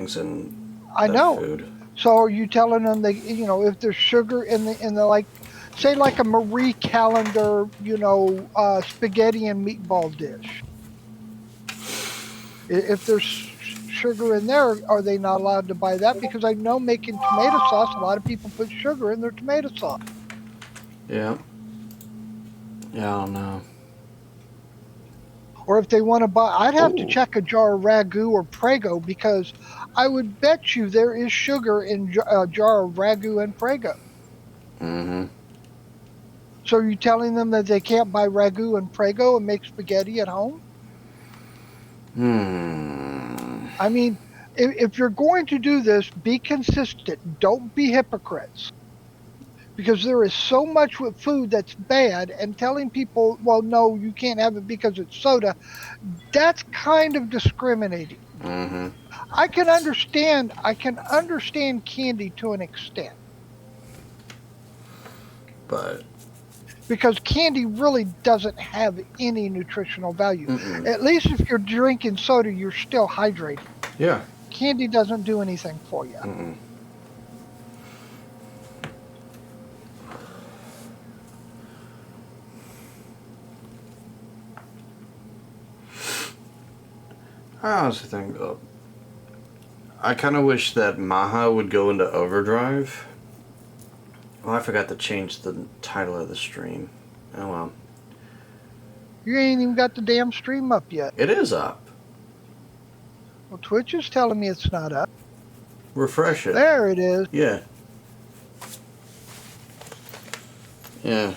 in I that know. food. So are you telling them they, if there's sugar in the like, say like a Marie Callender, spaghetti and meatball dish? If there's sugar in there, are they not allowed to buy that? Because I know making tomato sauce, a lot of people put sugar in their tomato sauce. Yeah. Yeah, I don't know. Or if they want to buy, I'd have to Oh. check a jar of ragu or prego because I would bet you there is sugar in a jar of ragu and prego. Mm-hmm. So are you telling them that they can't buy ragu and prego and make spaghetti at home? Hmm. I mean, if you're going to do this, be consistent. Don't be hypocrites. Because there is so much with food that's bad, and telling people, well, no, you can't have it because it's soda, that's kind of discriminating. Mm-hmm. I can understand candy to an extent But. because candy really doesn't have any nutritional value. Mm-mm. At least if you're drinking soda, you're still hydrated. Yeah. Candy doesn't do anything for you. Mm-mm. I honestly think, I kind of wish that Maha would go into overdrive. Oh, I forgot to change the title of the stream. Oh well. You ain't even got the damn stream up yet. It is up. Well, Twitch is telling me it's not up. Refresh it. There it is. Yeah. Yeah.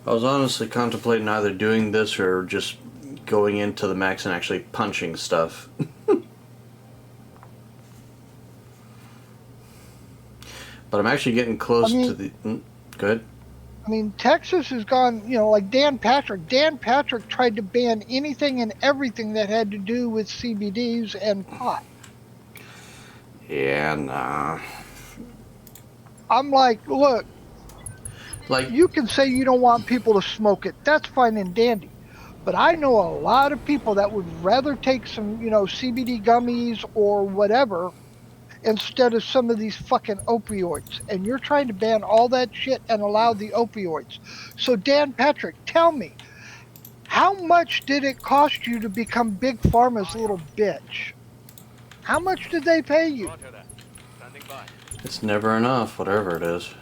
I was honestly contemplating either doing this or just going into the max and actually punching stuff. But I'm actually getting close to the... Good. I mean, Texas has gone, like Dan Patrick. Dan Patrick tried to ban anything and everything that had to do with CBDs and pot. Yeah, nah. I'm like, look, Like, you can say you don't want people to smoke it. That's fine and dandy. But I know a lot of people that would rather take some, CBD gummies or whatever instead of some of these fucking opioids. And you're trying to ban all that shit and allow the opioids. So, Dan Patrick, tell me, how much did it cost you to become Big Pharma's little bitch? How much did they pay you? it's never enough, whatever it is.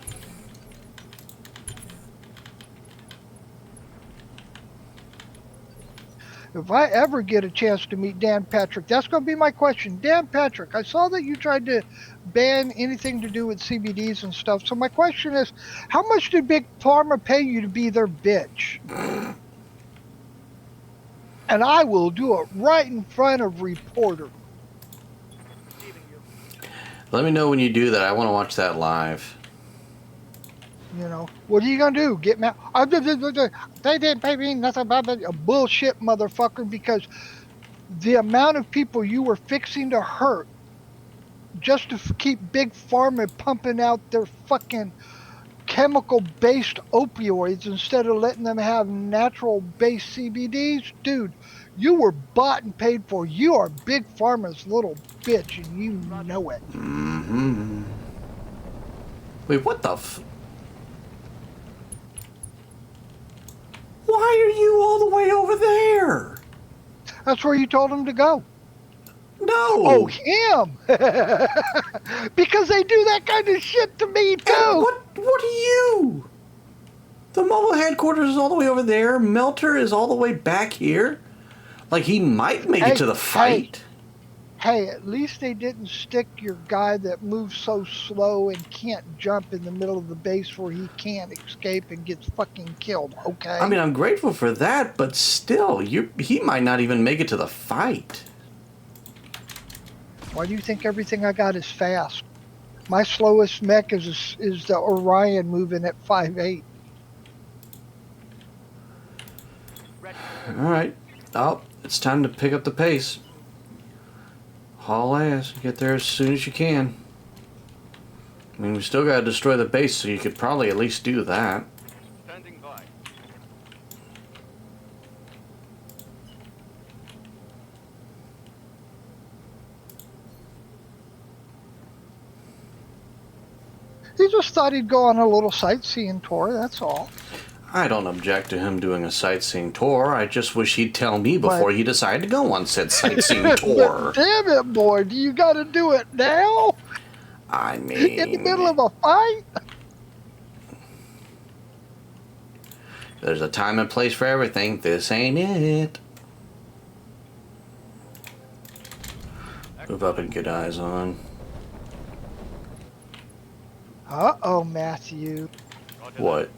If I ever get a chance to meet Dan Patrick, that's going to be my question. Dan Patrick, I saw that you tried to ban anything to do with CBDs and stuff. So my question is, how much did Big Pharma pay you to be their bitch? And I will do it right in front of reporter. Let me know when you do that. I want to watch that live. What are you going to do? Get mad? They didn't pay me nothing about a bullshit motherfucker because the amount of people you were fixing to hurt just to keep Big Pharma pumping out their fucking chemical-based opioids instead of letting them have natural-based CBDs, dude, you were bought and paid for. You are Big Pharma's little bitch, and you know it. Mm-hmm. Wait, what the Why are you all the way over there? That's where you told him to go. No. Oh, him! Because they do that kind of shit to me, too. And what are you? The mobile headquarters is all the way over there. Melter is all the way back here. Like, he might make it to the fight. Hey, at least they didn't stick your guy that moves so slow and can't jump in the middle of the base where he can't escape and gets fucking killed, okay? I mean, I'm grateful for that, but still, he might not even make it to the fight. Why do you think everything I got is fast? My slowest mech is the Orion moving at 5.8. Alright. Oh, it's time to pick up the pace. Haul ass. Get there as soon as you can. I mean, we still gotta destroy the base, so you could probably at least do that. Standing by. He just thought he'd go on a little sightseeing tour, that's all. I don't object to him doing a sightseeing tour. I just wish he'd tell me before But, he decided to go on said sightseeing but tour. damn it, boy, do you got to do it now? I In the middle mean, of a fight? there's a time and place for everything. This ain't it. Move up and get eyes on. Uh-oh, Matthew. What?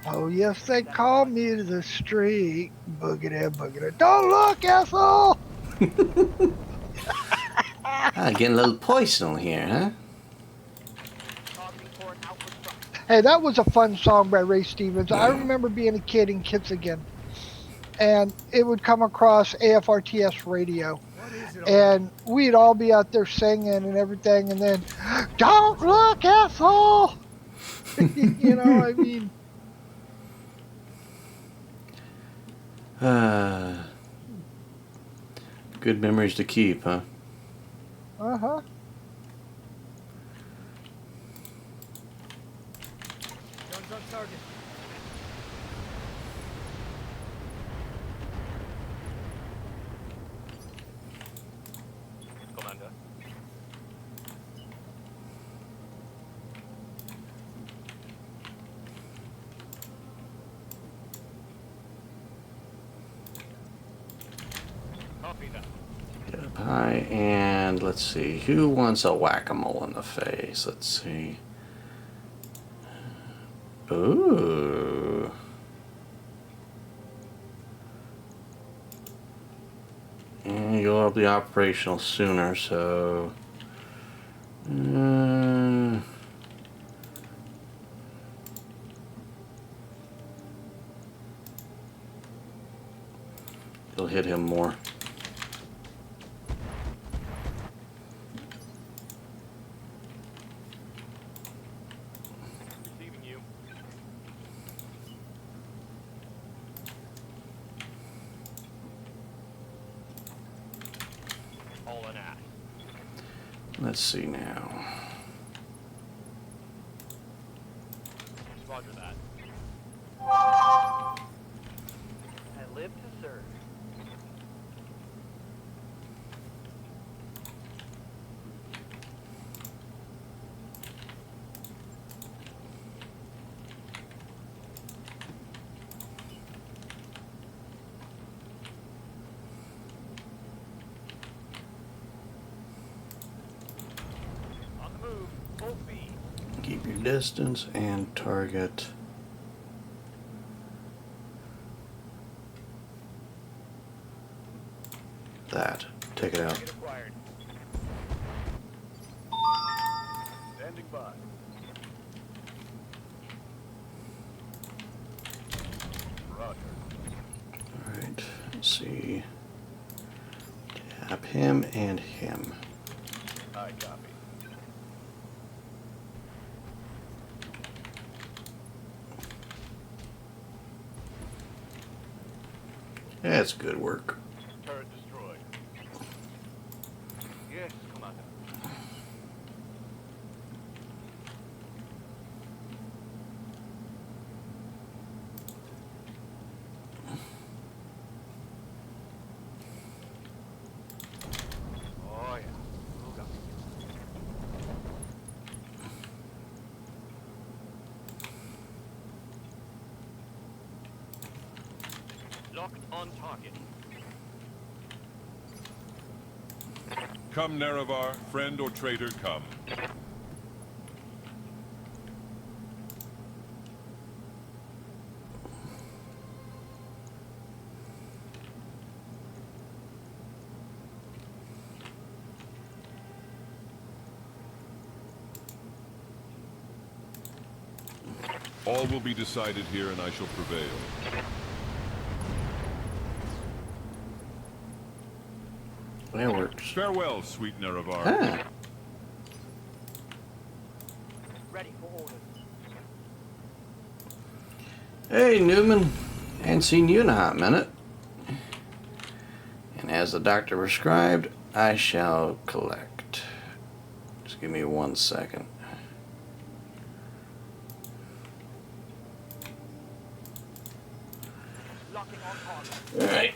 Oh, yes, they call me to the street. Boogity, boogity. Don't look, asshole! Getting a little personal here, huh? Hey, that was a fun song by Ray Stevens. I remember being a kid in Kitzigan, and it would come across AFRTS radio. And we'd all be out there singing and everything, and then, don't look, asshole! You know, I mean... Good memories to keep, huh? Uh-huh. Guns on target. Commander. Copy that. Get up high, and let's see. Who wants a whack-a-mole in the face? Let's see. Ooh. And you'll be operational sooner, so... you'll hit him more. Receiving you. All in ass. Let's see now. Roger that. I live to serve. On the move. Full speed. Keep your distance and target. That. Take it out. Target acquired. Standing by. Roger. Alright, let's see. Tap him and him. I copy. That's good work. Turret destroyed. Yes, Commander. Oh, yeah. Move up. Locked on target. Come, Nerevar, friend or traitor, come. All will be decided here, and I shall prevail. That works. Farewell, sweet Nerevar. Ah, Ready for orders. hey Newman, ain't seen you in a hot minute. And as the doctor prescribed, I shall collect. So give me 1 second. Locking on target. Alright.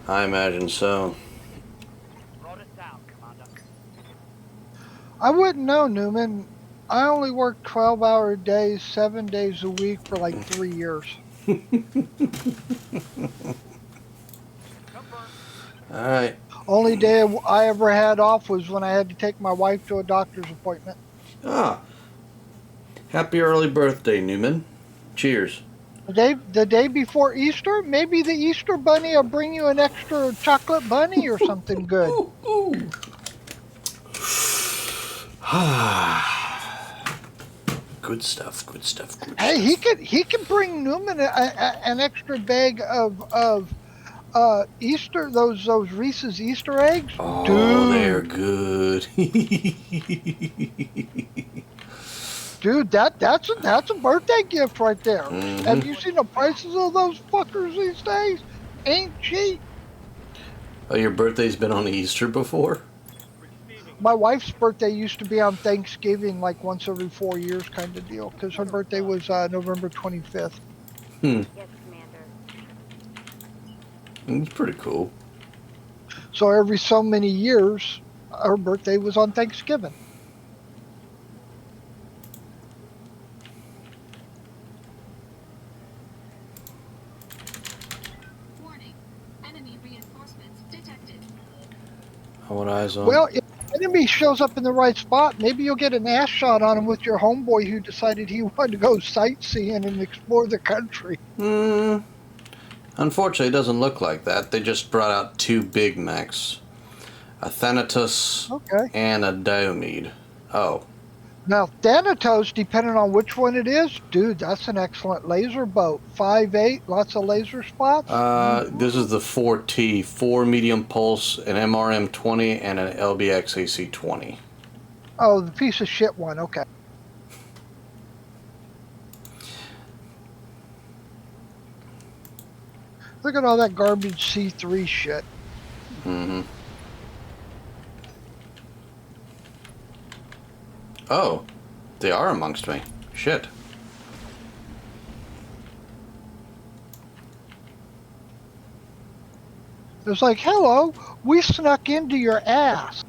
I imagine so. Brought it down, Commander. I wouldn't know, Newman. I only worked 12-hour days, 7 days a week for like 3 years. Confirmed. Alright. Only day I ever had off was when I had to take my wife to a doctor's appointment. Ah. Happy early birthday, Newman. Cheers. The day before Easter, maybe the Easter bunny will bring you an extra chocolate bunny or something good. Ooh, ooh. Good stuff, good stuff, good Hey, stuff. he could bring Newman an extra bag of Easter those Reese's Easter eggs, Oh, they're dude. good. Dude, that's a birthday gift right there. Hmm. Have you seen the prices of those fuckers these days? Ain't cheap. Oh, your birthday's been on Easter before? Receiving. My wife's birthday used to be on Thanksgiving, like once every 4 years, kind of deal. Because her birthday was November 25th. Hmm. Yes, Commander. It's pretty cool. So every so many years, her birthday was on Thanksgiving. Warning. Enemy reinforcements detected. I want eyes on. Well, if the enemy shows up in the right spot, maybe you'll get an ass shot on him with your homeboy who decided he wanted to go sightseeing and explore the country. Hmm. Unfortunately, it doesn't look like that. They just brought out 2 big mechs. A Thanatos Okay. and a Diomede. Oh. Now, Thanatos, depending on which one it is, dude, that's an excellent laser boat. 5.8, lots of laser spots. This is the 4T. 4 medium pulse, an MRM 20, and an LBX AC 20. Oh, the piece of shit one. Okay. Look at all that garbage C3 shit. Mm-hmm. Oh, they are amongst me. Shit. It's like, hello, we snuck into your ass.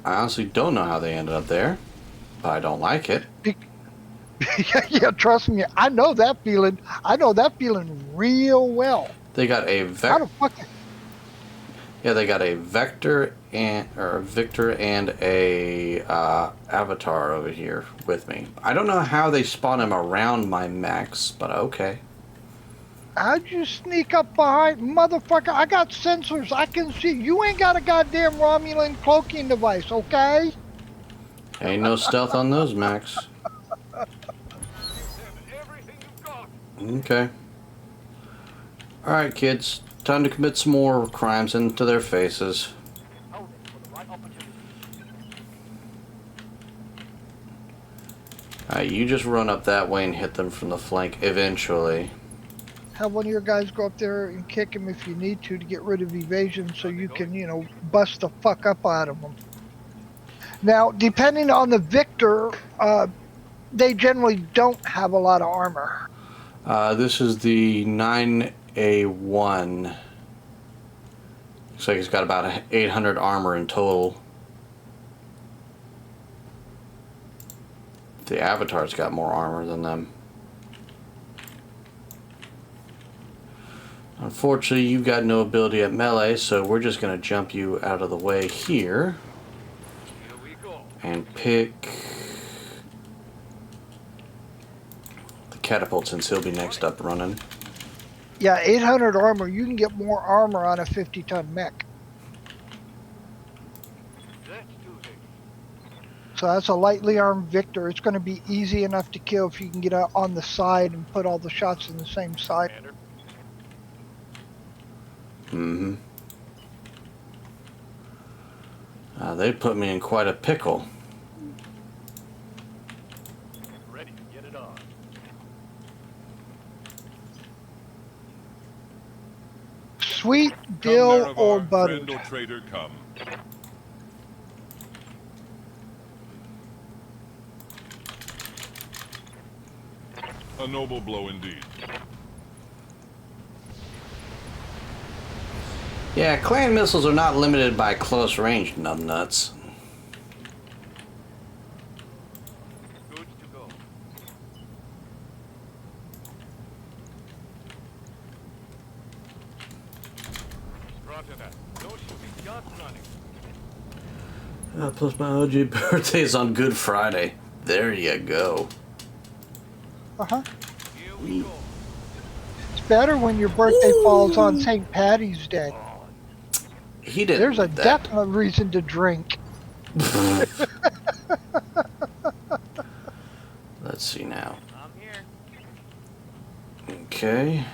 I honestly don't know how they ended up there, but I don't like it. Yeah, trust me, I know that feeling. I know that feeling real well. They got a How the fuck? Yeah, they got a Vector and Victor and a Avatar over here with me. I don't know how they spawn him around my mechs, but okay. How'd you sneak up behind, motherfucker? I got sensors. I can see. You ain't got a goddamn Romulan cloaking device, okay? Ain't no stealth on those mechs. Have everything you've got. Okay. Alright, kids. Time to commit some more crimes into their faces. Hold it for the right opportunity. Alright, you just run up that way and hit them from the flank eventually. Have one of your guys go up there and kick him if you need to get rid of evasion so you can, bust the fuck up out of them. Now, depending on the Victor, they generally don't have a lot of armor. This is the 9A1. Looks like it's got about 800 armor in total. The Avatar's got more armor than them. Unfortunately, you've got no ability at melee, so we're just going to jump you out of the way here. Here we go. And pick the catapult since he'll be next up running. Yeah, 800 armor. You can get more armor on a 50-ton mech. Let's do this. So that's a lightly armed Victor. It's going to be easy enough to kill if you can get out on the side and put all the shots in the same side. Commander. Mm-hmm. They put me in quite a pickle. Ready to get it on. Sweet, Come, dill, or Nerevar, buttered. friend or traitor, come. A noble blow indeed. Yeah, clan missiles are not limited by close range, numbnuts. Good to go. Roger that. No shooting. Just running. Plus my OG birthday is on Good Friday. There you go. Uh-huh. Here we go. It's better when your birthday falls on St. Patty's Day. He didn't There's a need that. definite reason to drink. Let's see now. I'm here. Okay.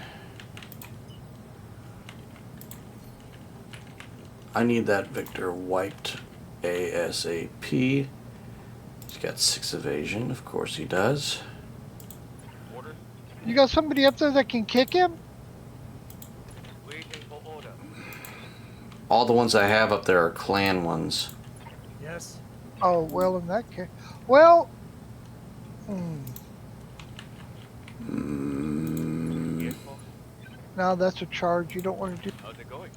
I need that Victor wiped ASAP. He's got 6 evasion. Of course he does. Order. You got somebody up there that can kick him? Waiting for order. All the ones I have up there are clan ones. Yes. Oh, well, in that case. Well, Yes, boss. now that's a charge you don't want to do. How's it going?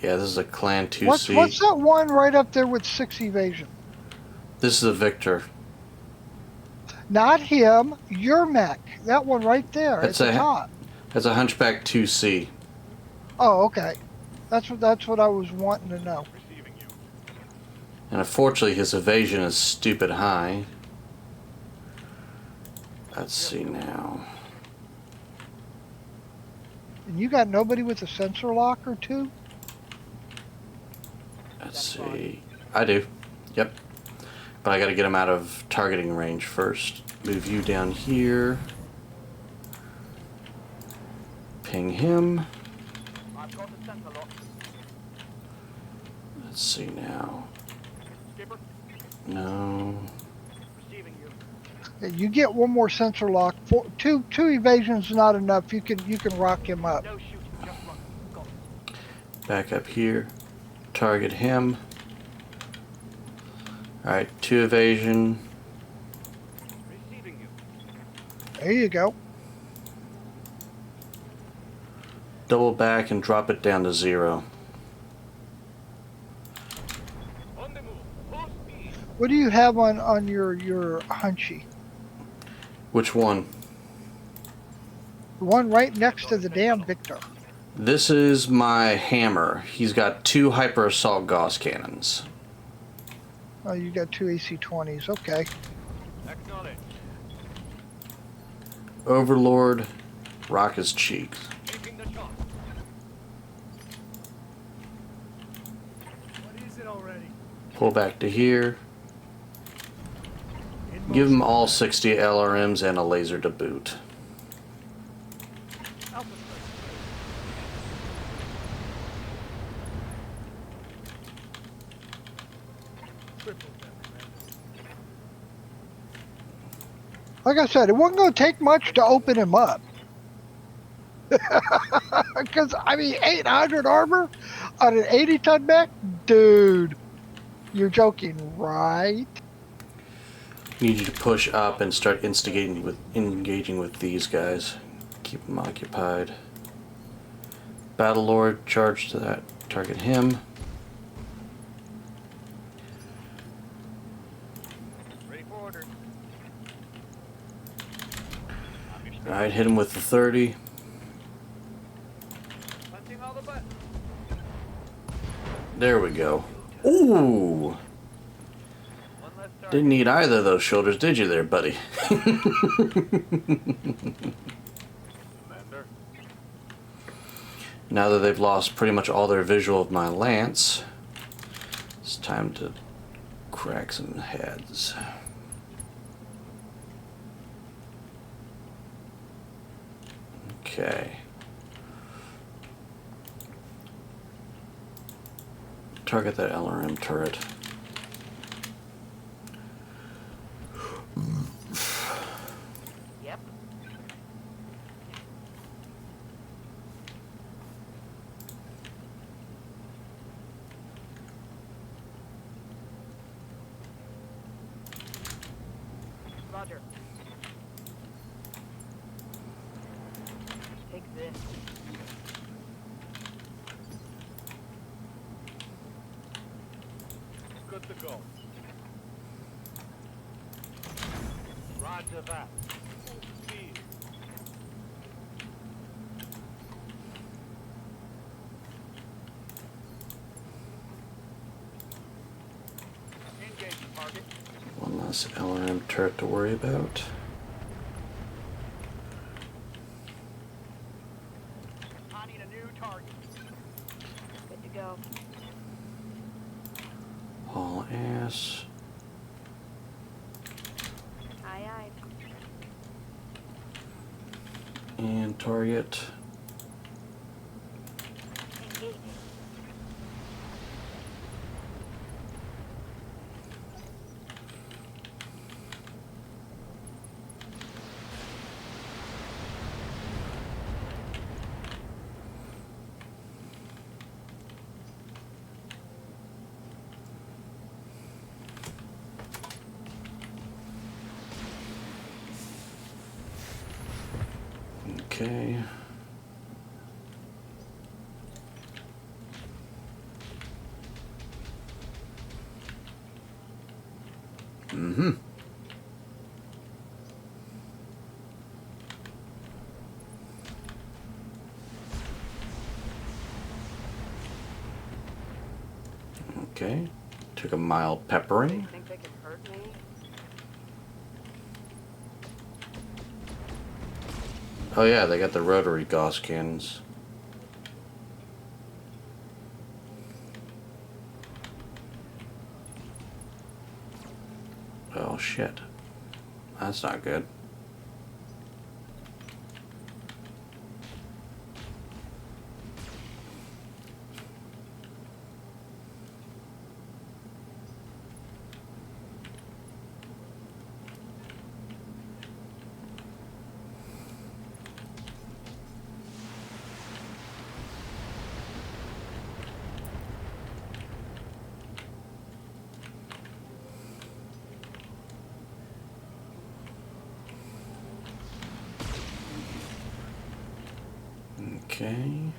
Yeah, this is a clan 2C. What's that one right up there with 6 evasion? This is a Victor. Not him, your mech. That one right there That's at the a- top. That's a Hunchback 2C. Oh, okay. That's what I was wanting to know. Receiving you. And unfortunately his evasion is stupid high. Let's see now. And you got nobody with a sensor lock or two? Let's see. I do. Yep. But I gotta get him out of targeting range first. Move you down here. Ping him. I've got the sensor lock. Let's see now. Skipper, No. receiving you. Yeah, you get one more sensor lock. Two evasions is not enough. You can rock him up. No shooting, just running. Got it. Back up here. Target him. Alright, 2 evasion. Receiving you. There you go. Double back and drop it down to 0. On the move. Full speed. What do you have on your hunchy? Which one? The one right next to the damn Victor. This is my hammer. He's got 2 hyper assault Gauss cannons. Oh, you got 2 AC-20s. Okay. Acknowledge. Overlord, rock his cheeks. Taking the shot. What is it already? Pull back to here. Give them all 60 LRMs and a laser to boot. Alpha Like I said, it wasn't going to take much to open him up. Because, I mean, 800 armor on an 80-ton mech? Dude, you're joking, right? Need you to push up and start engaging with these guys. Keep them occupied. Battle Lord, charge to that. Target him. Ready for order. Alright, hit him with the 30. Punching all the buttons. There we go. Ooh! One less target. Didn't need either of those shoulders, did you there, buddy? Commander. Now that they've lost pretty much all their visual of my lance, it's time to crack some heads. Okay. Target that LRM turret. Yep. Roger. Take this. Good to go. Roger that. Full speed. Engage target. One less LRM turret to worry about. I need a new target. Good to go. Haul ass. Aye, aye. And target. Engaging. Okay. Mm-hmm. Okay. Took a mild peppering. Think they can hurt me? Oh yeah, they got the rotary Gauss cannons. Oh shit. That's not good. Okay.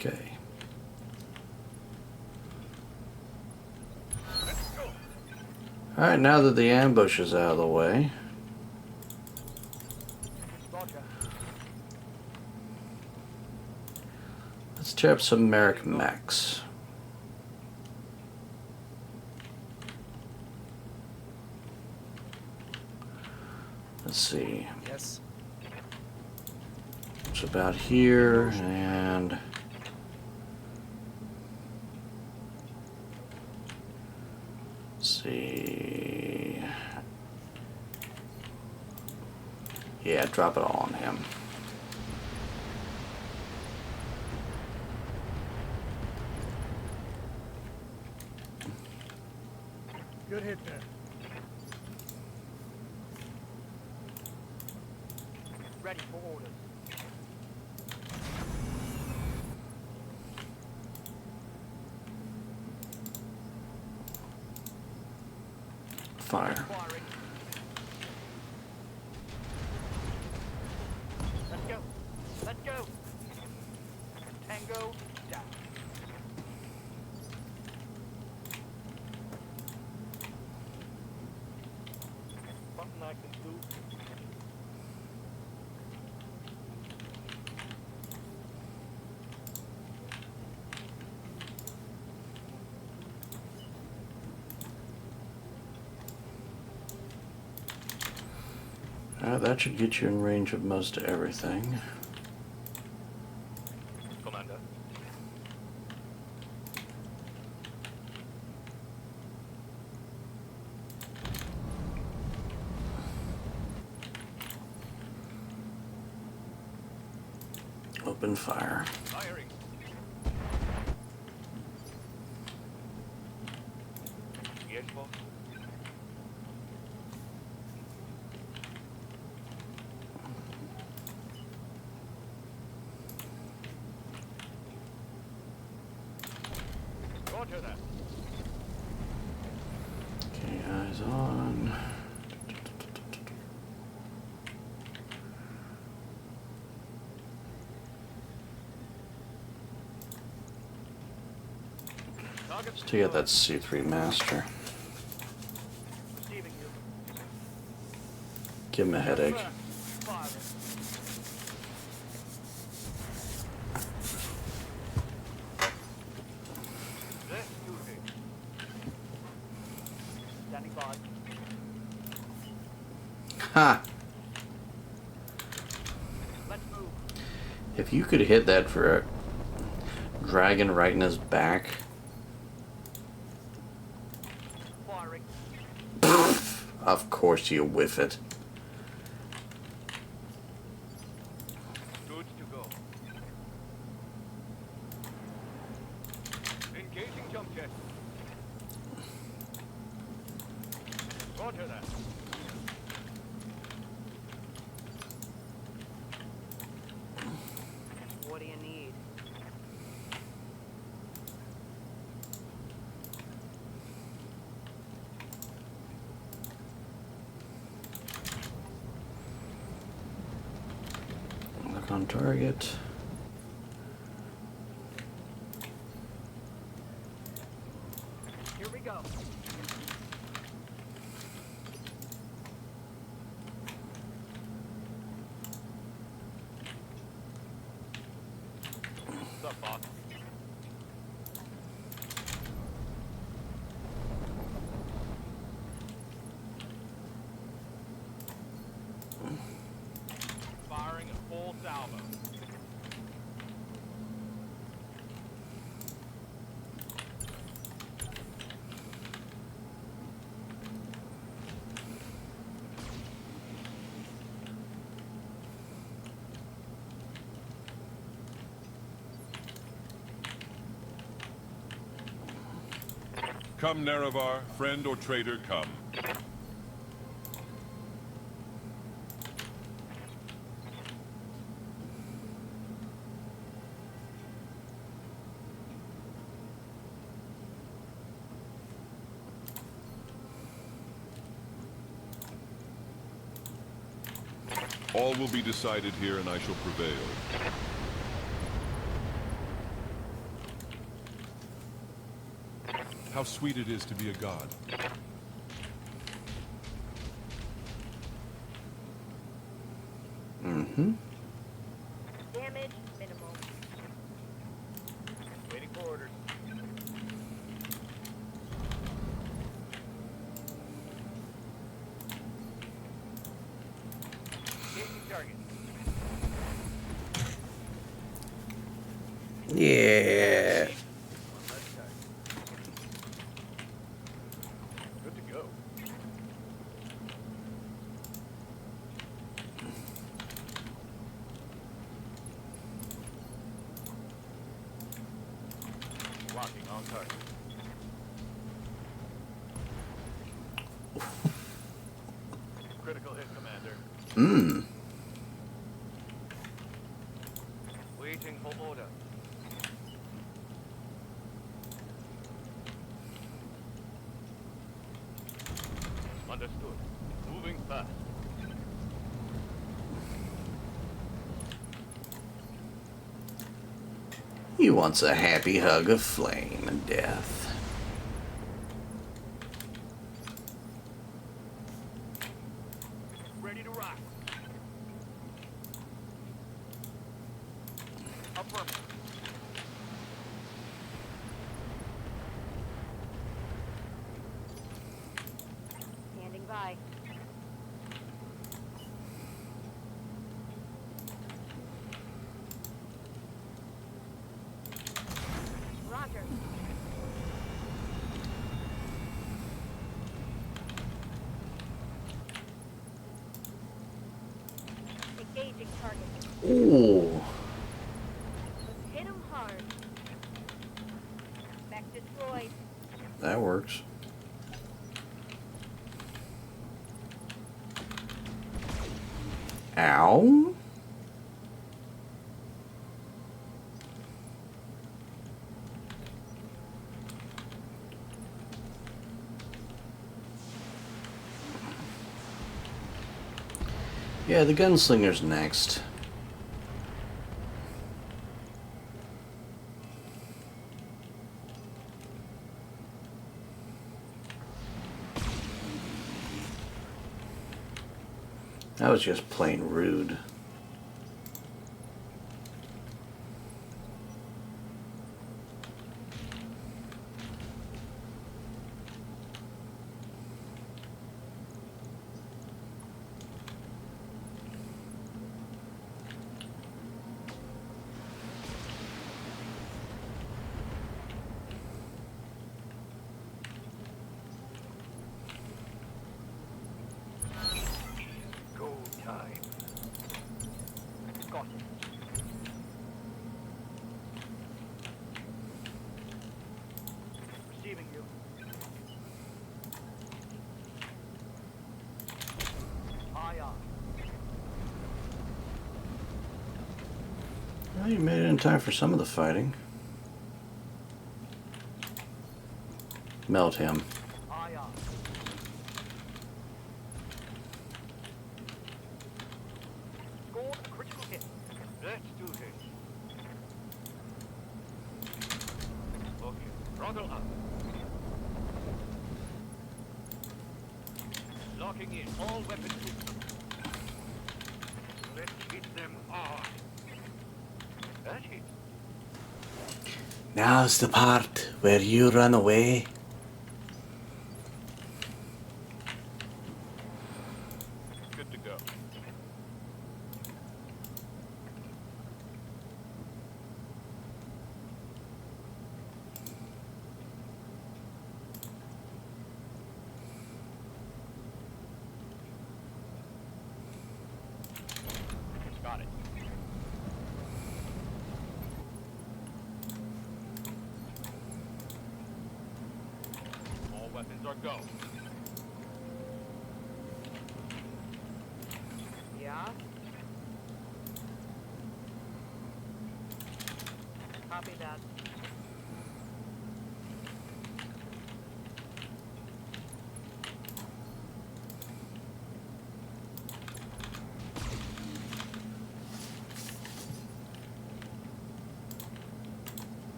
Okay. Alright, now that the ambush is out of the way, Roger. let's tear up some Merrick mechs. Let's see. Yes. It's about here, and let's see. Yeah, drop it all on him. Good hit there. Ready for orders. Fire. Firing. Let's go. Let's go. Tango down. Something I can do. That should get you in range of most everything. Commander. Open fire. Firing. Yes, boss. Roger that. Okay, eyes on. Target Let's take out that C3 master. Receiving you. Give him a headache. Firing. This duty. Standing by. Ha! Let's move. If you could hit that for a dragon right in his back. Firing. Of course you whiff it. Good to go. Engaging jump jet. Roger that. What do you need? Look on target. Here we go. What's up, boss? Firing at full salvo. Come, Nerevar, friend or traitor, come. All will be decided here, and I shall prevail. How sweet it is to be a god. Mm-hmm. Damage minimal. Waiting for orders. Engaging target. Yeah. Good to go. Locking on target. Critical hit, Commander. Mmm. Waiting for order. Understood. Moving fast. He wants a happy hug of flame and death. Ready to rock. Affirmative. Standing by. Roger. Engaging target. Ooh. Let's hit him hard. Back destroyed. That works. Ow. Yeah, the gunslinger's next. That was just plain rude. Go time. Got it. Receiving you. Aye, aye. Well, you made it in time for some of the fighting. Melt him. Aye, aye. Score a critical hit. Let's do this. Okay, throttle up. Locking in all weapons. Let's hit them hard. That hit. Now's the part where you run away. Good to go. Got it. All weapons are go. Yeah? Copy that.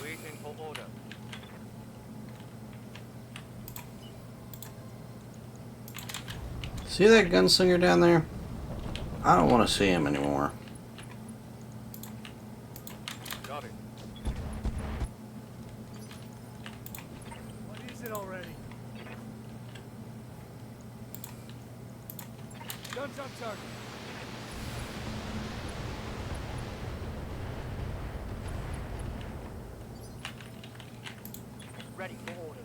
Waiting for order. See that gunslinger down there? I don't want to see him anymore. Got it. What is it already? Guns on target. Ready for orders.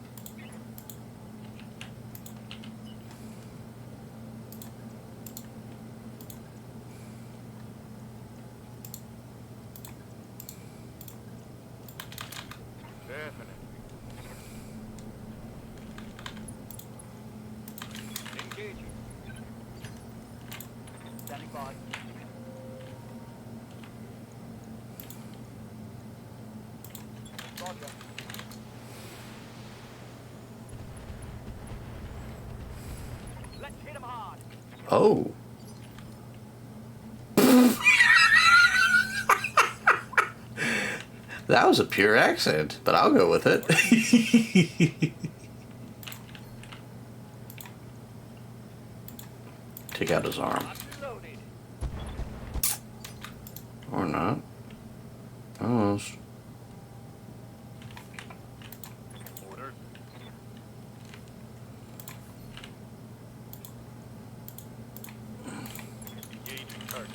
Definitely. Engaging. Standing by. Roger. Let's hit him hard. Oh. That was a pure accent, but I'll go with it. Take out his arm. Loaded. Or not. Almost. Orders. Engaging target.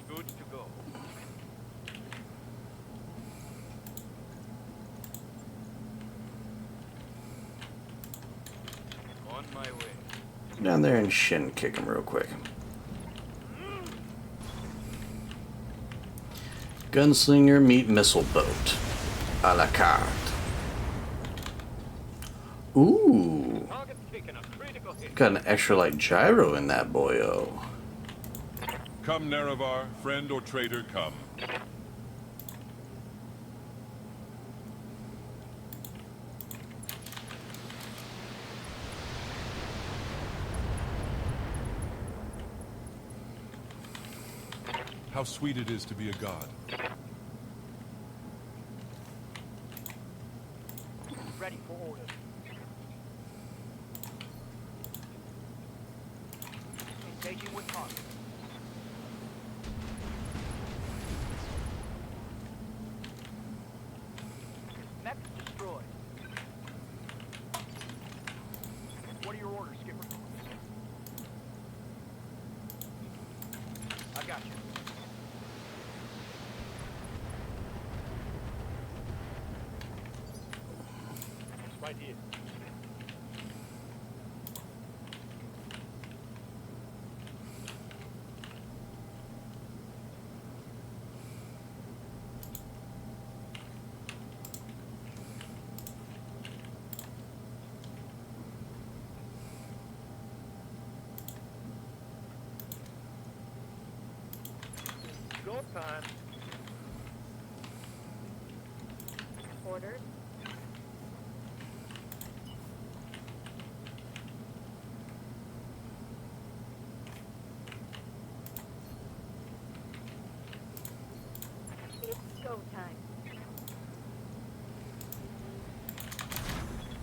Good to go. On my way. Go down there and shin kick him real quick. Gunslinger meet missile boat. A la carte. Ooh. Target taken a critical hit. Got an extra light gyro in that boyo. Come, Nerevar, friend or traitor, come. How sweet it is to be a god. Ready for orders. Engaging with target. Mech destroyed. What are your orders, Skipper? I got you. Right here. Go time. Orders. It's go time.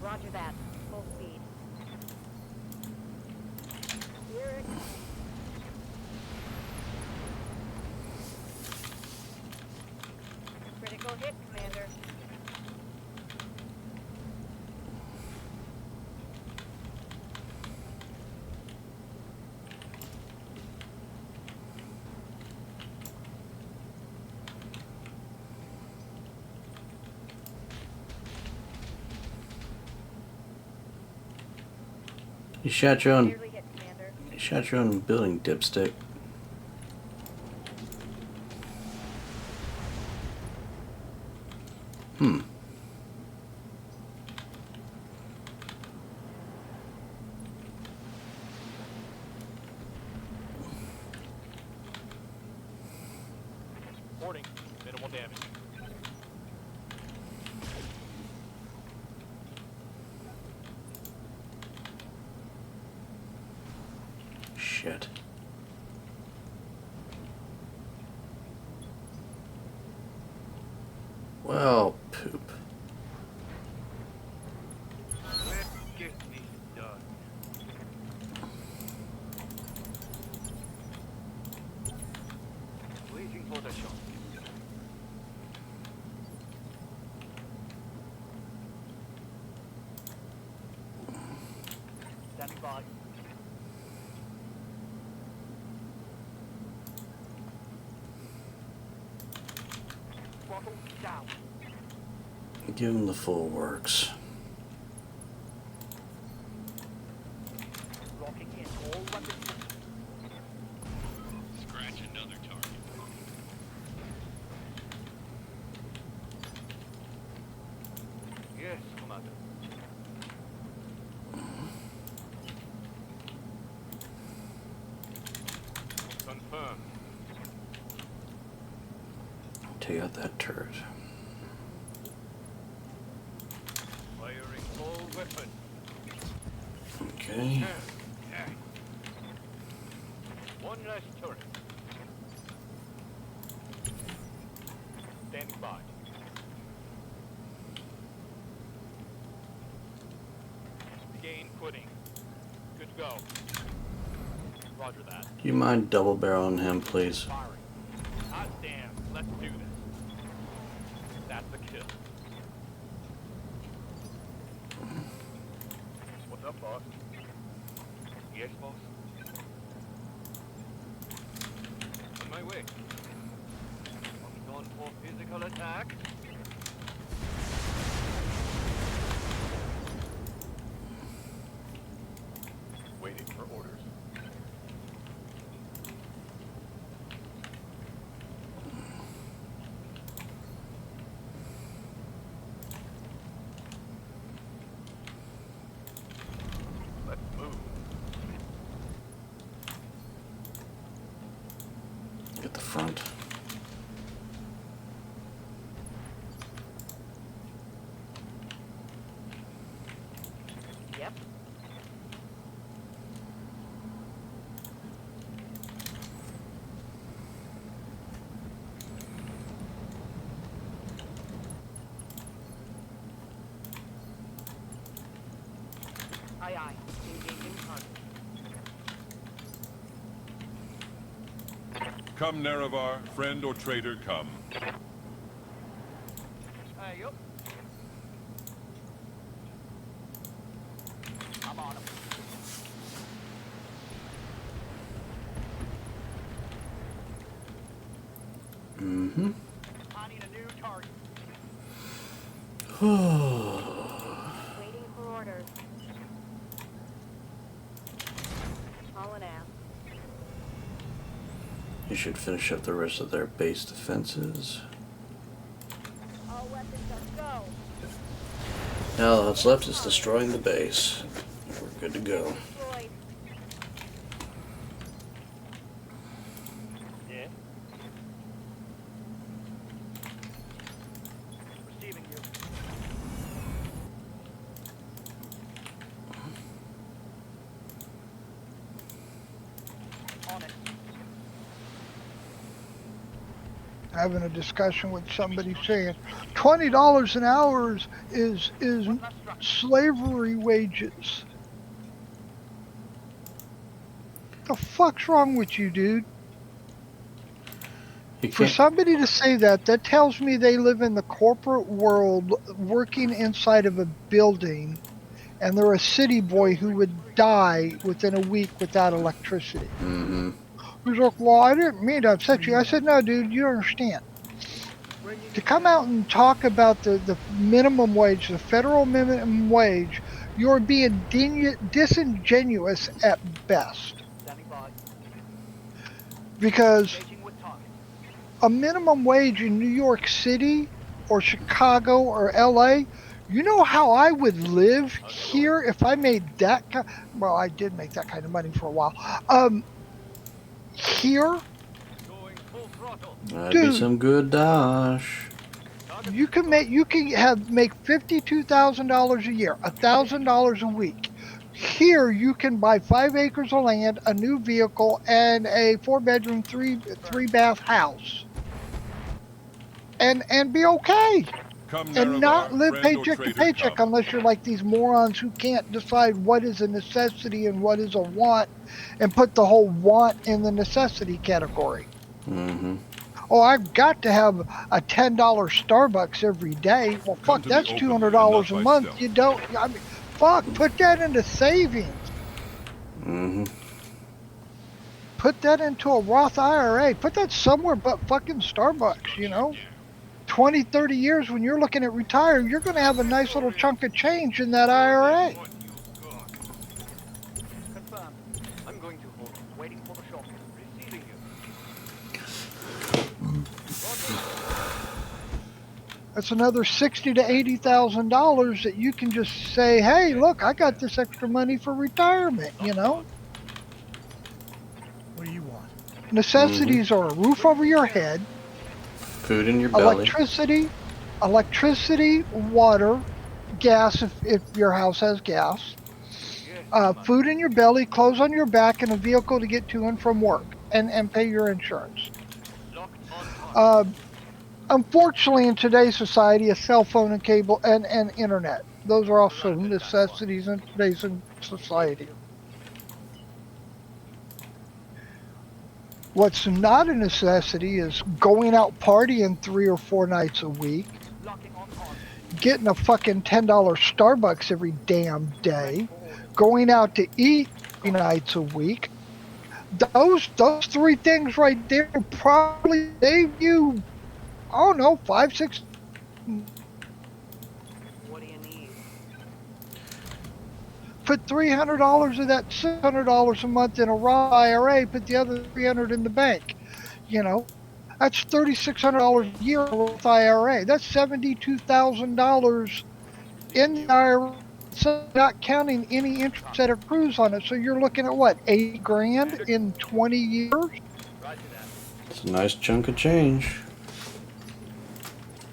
Roger that. Full speed. Here it comes. Critical hit, Commander. You shot your own. Clearly hit, Commander. You shot your own building, dipstick. Hmm. Warning, minimal damage. Shit. Well, poop. Let's get this done. Waiting for the shot. Standing by. Throttle down. Give him the full works. Locking in all weapons. Scratch another target. Yes, Commander. Confirmed. Take out that turret. Firing all weapons. Okay. One less turret. Standing by. Gain footing. Good to go. Roger that. Do you mind double barreling him, please? Firing. Hot damn. Let's do this. That's a kill. What's up, boss? Yes, boss? On my way. Coming on for physical attack. Waiting for orders. Let's move. Come, Nerevar, friend or traitor, come. Hey, yup. I'm on him. Mm-hmm. I need a new target. Waiting for orders. Hauling ass. You should finish up the rest of their base defenses. All weapons up, go. Now all that's left is destroying the base. We're good to go. Destroyed. Yeah. Receiving you. On it. Having a discussion with somebody saying $20 an hour is slavery wages. The fuck's wrong with you, dude? You For can't. somebody to say that tells me they live in the corporate world working inside of a building and they're a city boy who would die within a week without electricity. Mm-hmm. He's like, well, I didn't mean to upset you. I said, no, dude, you don't understand. To come out and talk about the minimum wage, the federal minimum wage, you're being disingenuous at best. Standing by. Because Engaging with target. a minimum wage in New York City or Chicago or LA, you know how I would live here if I made that well, I did make that kind of money for a while. Here, Going full throttle. That'd Dude. be some good dosh. you can make $52,000 a year, $1,000 a week. Here, you can buy 5 acres of land, a new vehicle, and a 4-bedroom, three bath house, and be okay. Come, And not Nerevar, live friend or paycheck to traitor, paycheck come. unless you're like these morons who can't decide what is a necessity and what is a want and put the whole want in the necessity category. Mm-hmm. Oh, I've got to have a $10 Starbucks every day. Well, Come fuck, to the that's open $200 and a not by month. stealth. You don't, I mean, fuck, put that into savings. Mm-hmm. Put that into a Roth IRA. Put that somewhere but fucking Starbucks, you know? 20, 30 years when you're looking at retire, you're going to have a nice little chunk of change in that IRA. What you got? Confirmed. I'm going to hold. Waiting for the shot. Receiving you. That's another $60,000 to $80,000 that you can just say, hey, look, I got this extra money for retirement, you know? What do you want? Necessities are a roof over your head, Food in your belly. electricity, water, gas if your house has gas, food in your belly, clothes on your back, and a vehicle to get to and from work, and pay your insurance. Locked on target. Unfortunately, in today's society, a cell phone and cable and internet. Those are also necessities in today's society. What's not a necessity is going out partying 3 or 4 nights a week, Locking on target. getting a fucking $10 Starbucks every damn day, going out to eat 3 nights a week. Those 3 things right there probably save you, I don't know, 5, 6. What do you need? Put $300 of that $600 a month in a Roth IRA. Put the other $300 in the bank. You know, that's $3,600 a year in a Roth IRA. That's $72,000 in the IRA. So not counting any interest that accrues on it. So you're looking at what, $80,000 in 20 years? Roger that. It's a nice chunk of change.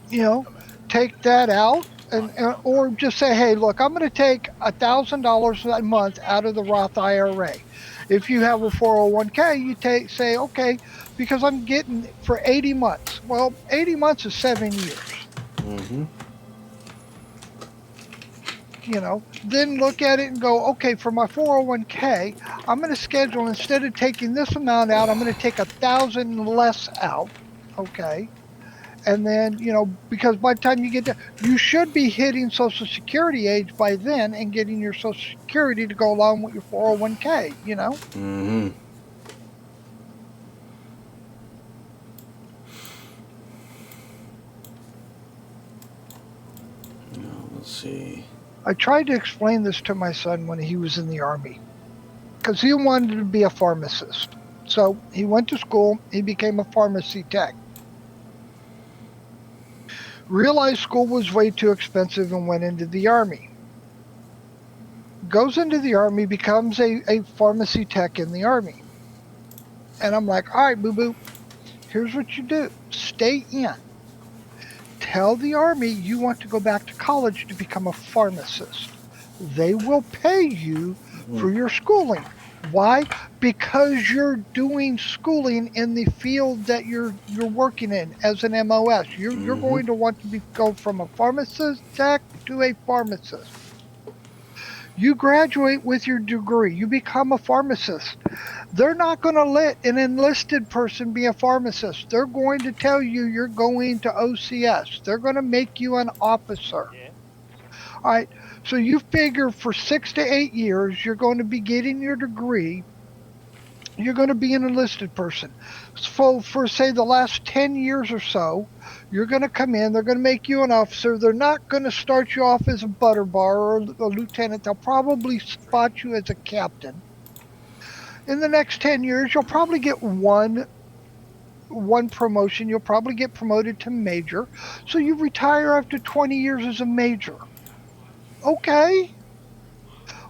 You know, take that out. Or just say, hey, look, I'm going to take $1,000 a month out of the Roth IRA. If you have a 401k, you say, okay, because I'm getting for 80 months. Well, 80 months is 7 years. Mm-hmm. You know, then look at it and go, okay, for my 401k, I'm going to schedule, instead of taking this amount out, I'm going to take 1,000 less out. Okay. And then, because by the time you get there, you should be hitting Social Security age by then and getting your Social Security to go along with your 401k, Mm-hmm. Let's see. I tried to explain this to my son when he was in the Army because he wanted to be a pharmacist. So he went to school, he became a pharmacy tech. Realized school was way too expensive and went into the Army. Goes into the Army, becomes a pharmacy tech in the Army. And I'm like, all right, boo boo, here's what you do: stay in. Tell the Army you want to go back to college to become a pharmacist. They will pay you for your schooling. Why? Because you're doing schooling in the field that you're working in as an MOS. You're Mm-hmm. going to want to go from a pharmacist tech to a pharmacist. You graduate with your degree. You become a pharmacist. They're not going to let an enlisted person be a pharmacist. They're going to tell you you're going to OCS. They're going to make you an officer. Yeah. All right. So you figure for 6 to 8 years, you're going to be getting your degree. You're going to be an enlisted person. So for say the last 10 years or so, you're going to come in. They're going to make you an officer. They're not going to start you off as a butter bar or a lieutenant. They'll probably spot you as a captain. In the next 10 years, you'll probably get one promotion. You'll probably get promoted to major. So you retire after 20 years as a major. Okay.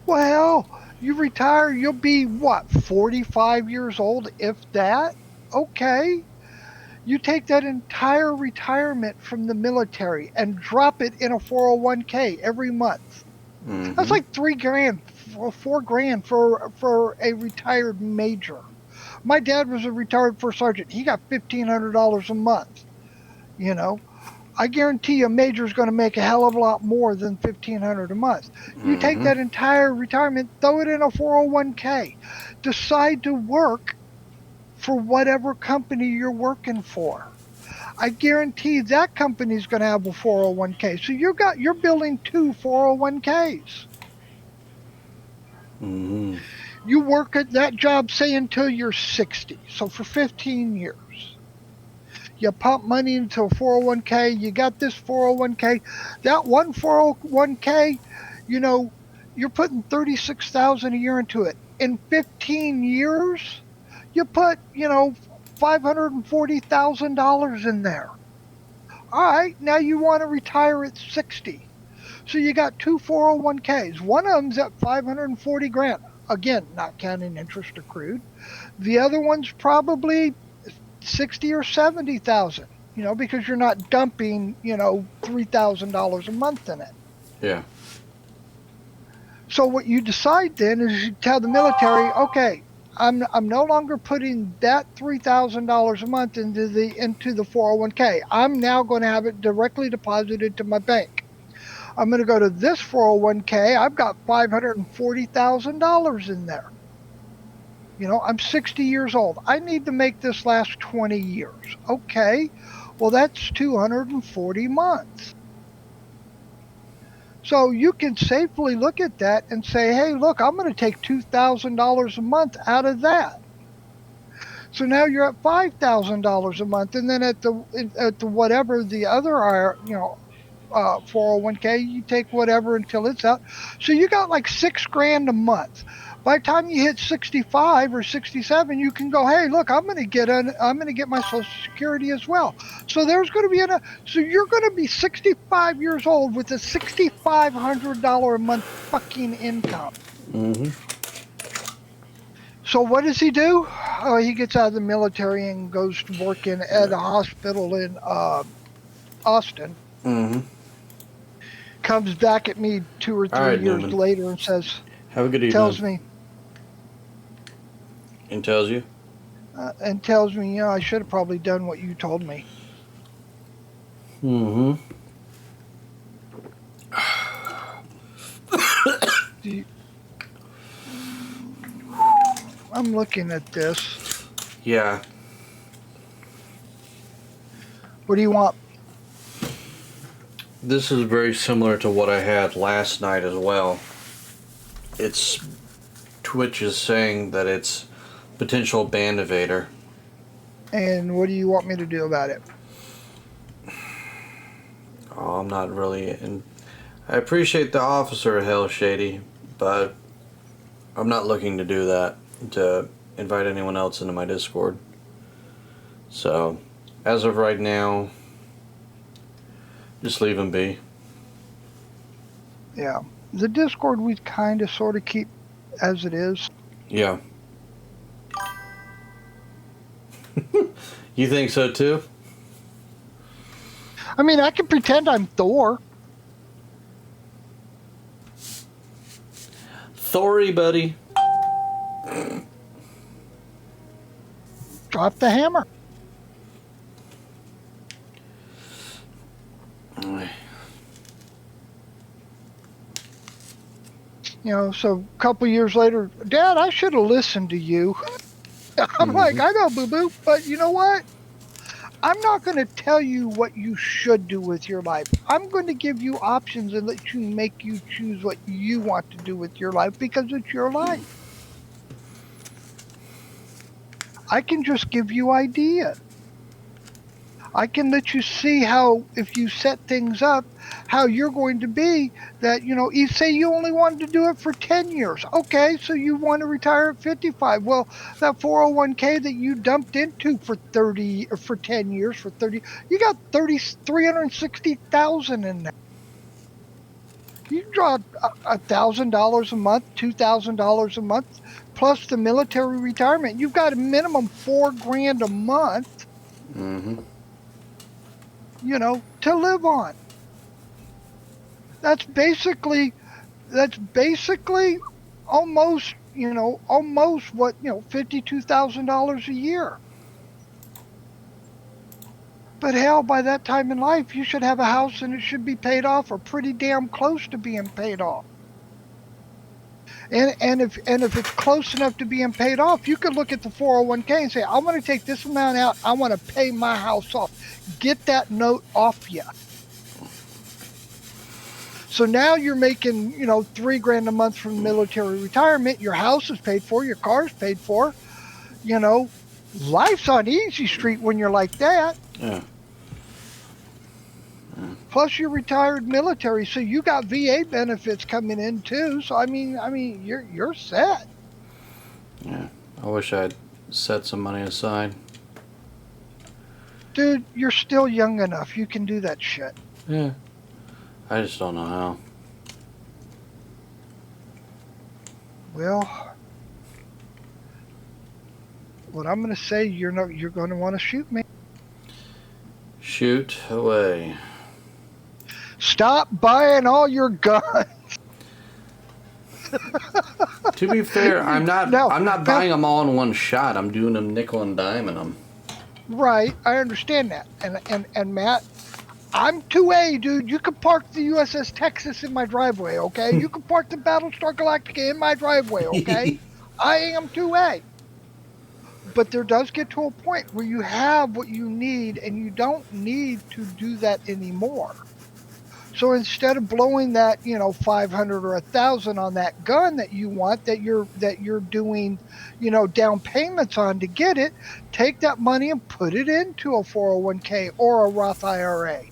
Well, you retire, you'll be what, 45 years old, if that? Okay. You take that entire retirement from the military and drop it in a 401k every month. That's like $3,000, $4,000 for a retired major. My dad was a retired first sergeant. He got $1,500 a month. I guarantee you a major is going to make a hell of a lot more than $1,500 a month. You take that entire retirement, throw it in a 401k, decide to work for whatever company you're working for. I guarantee that company is going to have a 401k. So you're building two 401ks. Mm-hmm. You work at that job, say, until you're 60. So for 15 years. You pump money into a 401k. You got this 401k. That one 401k, you're putting 36,000 a year into it. In 15 years, you put, $540,000 in there. All right, now you want to retire at 60. So you got two 401ks. One of them's at 540 grand. Again, not counting interest accrued. The other one's probably 60 or 70,000, because you're not dumping, $3,000 a month in it. Yeah. So what you decide then is you tell the military, okay, I'm no longer putting that $3,000 a month into the 401k. I'm now going to have it directly deposited to my bank. I'm going to go to this 401k. I've got $540,000 in there. I'm 60 years old. I need to make this last 20 years. Okay. Well, that's 240 months. So you can safely look at that and say, hey, look, I'm going to take $2,000 a month out of that. So now you're at $5,000 a month. And then at the whatever the other, 401k, you take whatever until it's out. So you got like $6,000 a month. By the time you hit 65 or 67, you can go, hey, look, I'm going to get my Social Security as well. So there's going to be so you're going to be 65 years old with a $6,500 a month fucking income. Mm-hmm. So what does he do? He gets out of the military and goes to work at a hospital in Austin. Mm-hmm. Comes back at me 2 or 3 years Newman. later and says, Have a good evening. tells me, And tells you? I should have probably done what you told me. Mm-hmm. I'm looking at this. Yeah. What do you want? This is very similar to what I had last night as well. It's Twitch is saying that it's potential band evader. And what do you want me to do about it? Oh, I'm not really in. I appreciate the officer, Hell Shady, but I'm not looking to do that, to invite anyone else into my Discord. So, as of right now, just leave him be. Yeah. The Discord we kind of sort of keep as it is. Yeah. You think so too? I mean, I can pretend I'm Thor. Thory, buddy. Drop the hammer. You know, so a couple years later, Dad, I should have listened to you. I'm like, I know, boo-boo, but you know what? I'm not going to tell you what you should do with your life. I'm going to give you options and let you make you choose what you want to do with your life because it's your life. I can just give you ideas. I can let you see how, if you set things up, how you're going to be that, you know, you say you only wanted to do it for 10 years. Okay, so you want to retire at 55. Well, that 401k that you dumped into for 30 or for 10 years, for 30, you got 360,000 in there. You draw $1,000 a month, $2,000 a month, plus the military retirement. You've got a minimum $4,000 a month. Mm-hmm. You know, to live on. That's basically almost, you know, almost what, you know, $52,000 a year. But hell, by that time in life, you should have a house and it should be paid off or pretty damn close to being paid off. And if it's close enough to being paid off, you could look at the 401k and say, I want to take this amount out. I want to pay my house off. Get that note off you. So now you're making, you know, $3,000 a month from military retirement. Your house is paid for. Your car's paid for. You know, life's on easy street when you're like that. Yeah. Plus you're retired military, so you got VA benefits coming in too. So I mean, you're set. Yeah. I wish I'd set some money aside. Dude, you're still young enough. You can do that shit. Yeah. I just don't know how. Well, what I'm going to say, you're going to want to shoot me. Shoot away. Stop buying all your guns. To be fair, I'm not buying them all in one shot. I'm doing them nickel and diming them. Right, I understand that. And Matt, I'm 2A, dude. You can park the USS Texas in my driveway, okay? You can park the Battlestar Galactica in my driveway, okay? I am 2A. But there does get to a point where you have what you need and you don't need to do that anymore. So instead of blowing that, you know, 500 or 1,000 on that gun that you want, that you're doing, you know, down payments on to get it, take that money and put it into a 401k or a Roth IRA.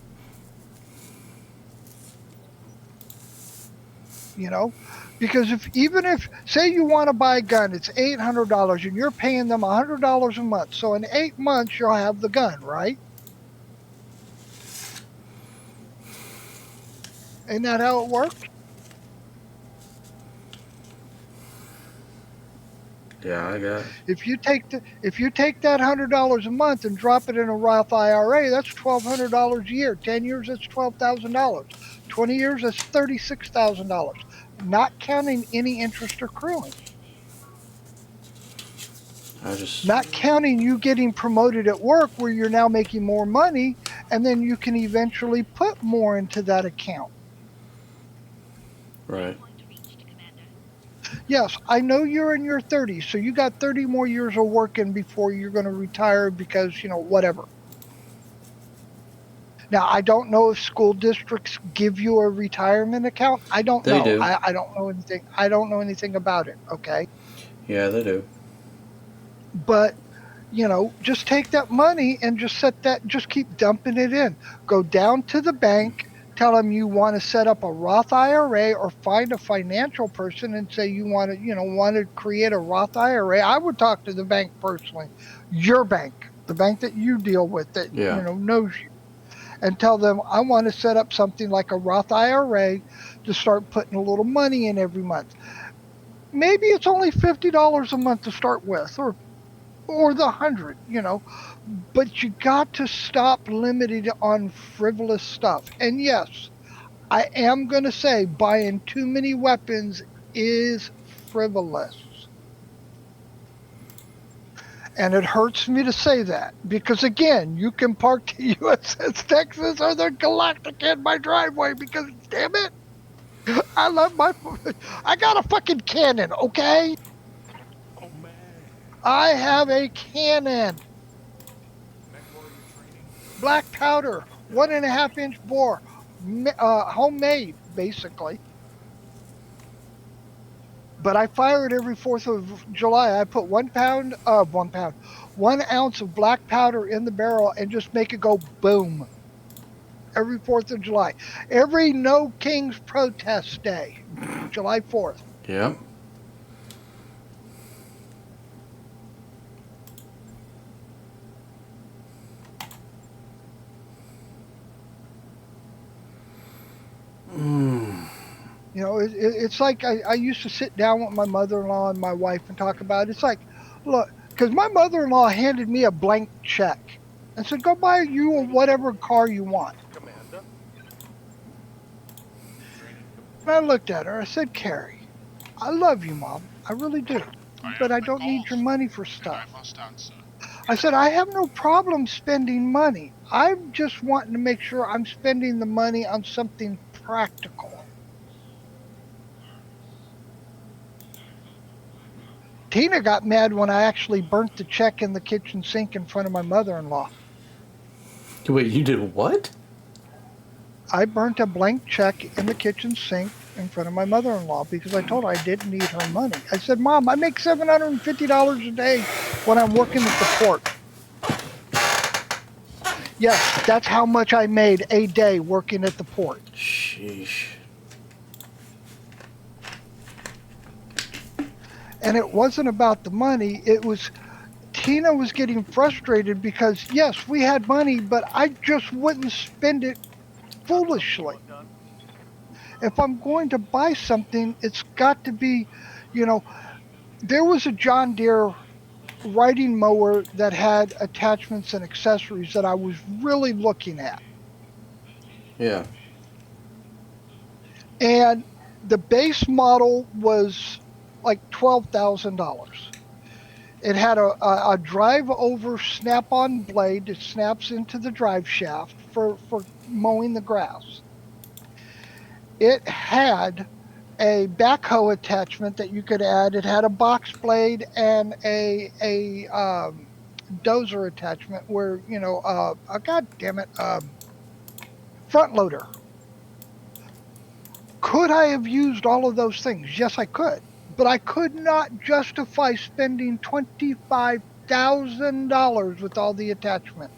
You know, because even if say you want to buy a gun, it's $800 and you're paying them $100 a month. So in 8 months you'll have the gun, right? Isn't that how it works? Yeah, I got it. If you take that $100 a month and drop it in a Roth IRA, that's $1,200 a year. 10 years, that's $12,000. 20 years, that's $36,000. Not counting any interest accruing. Not counting you getting promoted at work where you're now making more money, and then you can eventually put more into that account. Right. Yes, I know you're in your 30s, so you got 30 more years of working before you're going to retire because, whatever. Now, I don't know if school districts give you a retirement account. I don't They know. do. I don't know anything. I don't know anything about it. Okay. Yeah, they do. But, just take that money and just keep dumping it in. Go down to the bank, tell them you want to set up a Roth IRA or find a financial person and say you want to create a Roth IRA. I would talk to the bank personally, your bank, the bank that you deal with that, Yeah. knows you, and tell them I want to set up something like a Roth IRA to start putting a little money in every month. Maybe it's only $50 a month to start with, or the 100, but you got to stop limiting it on frivolous stuff. And yes, I am going to say buying too many weapons is frivolous. And it hurts me to say that because, again, you can park the USS Texas or the Galactic in my driveway because, damn it, I love my. I got a fucking cannon, okay? Oh man. I have a cannon. Mech warrior training. Black powder, 1.5 inch bore, homemade, basically. But I fire it every 4th of July. I put 1 ounce of black powder in the barrel and just make it go boom every 4th of July. Every No Kings protest day, July 4th. Yep. It's like I used to sit down with my mother-in-law and my wife and talk about it. It's like, look, because my mother-in-law handed me a blank check and said, go buy you whatever car you want. Commander. And I looked at her. I said, Carrie, I love you, Mom. I really do. But I don't need your money for stuff. I said, I have no problem spending money. I'm just wanting to make sure I'm spending the money on something practical. Tina got mad when I actually burnt the check in the kitchen sink in front of my mother-in-law. Wait, you did what? I burnt a blank check in the kitchen sink in front of my mother-in-law because I told her I didn't need her money. I said, Mom, I make $750 a day when I'm working at the port. Yes, that's how much I made a day working at the port. Sheesh. And it wasn't about the money. It was Tina was getting frustrated because, yes, we had money, but I just wouldn't spend it foolishly. If I'm going to buy something, it's got to be, there was a John Deere riding mower that had attachments and accessories that I was really looking at. Yeah. And the base model was like $12,000. It had a drive over snap on blade that snaps into the drive shaft for mowing the grass. It had a backhoe attachment that you could add. It had a box blade and a dozer attachment where, God damn it, front loader. Could I have used all of those things? Yes, I could. But I could not justify spending $25,000 with all the attachment.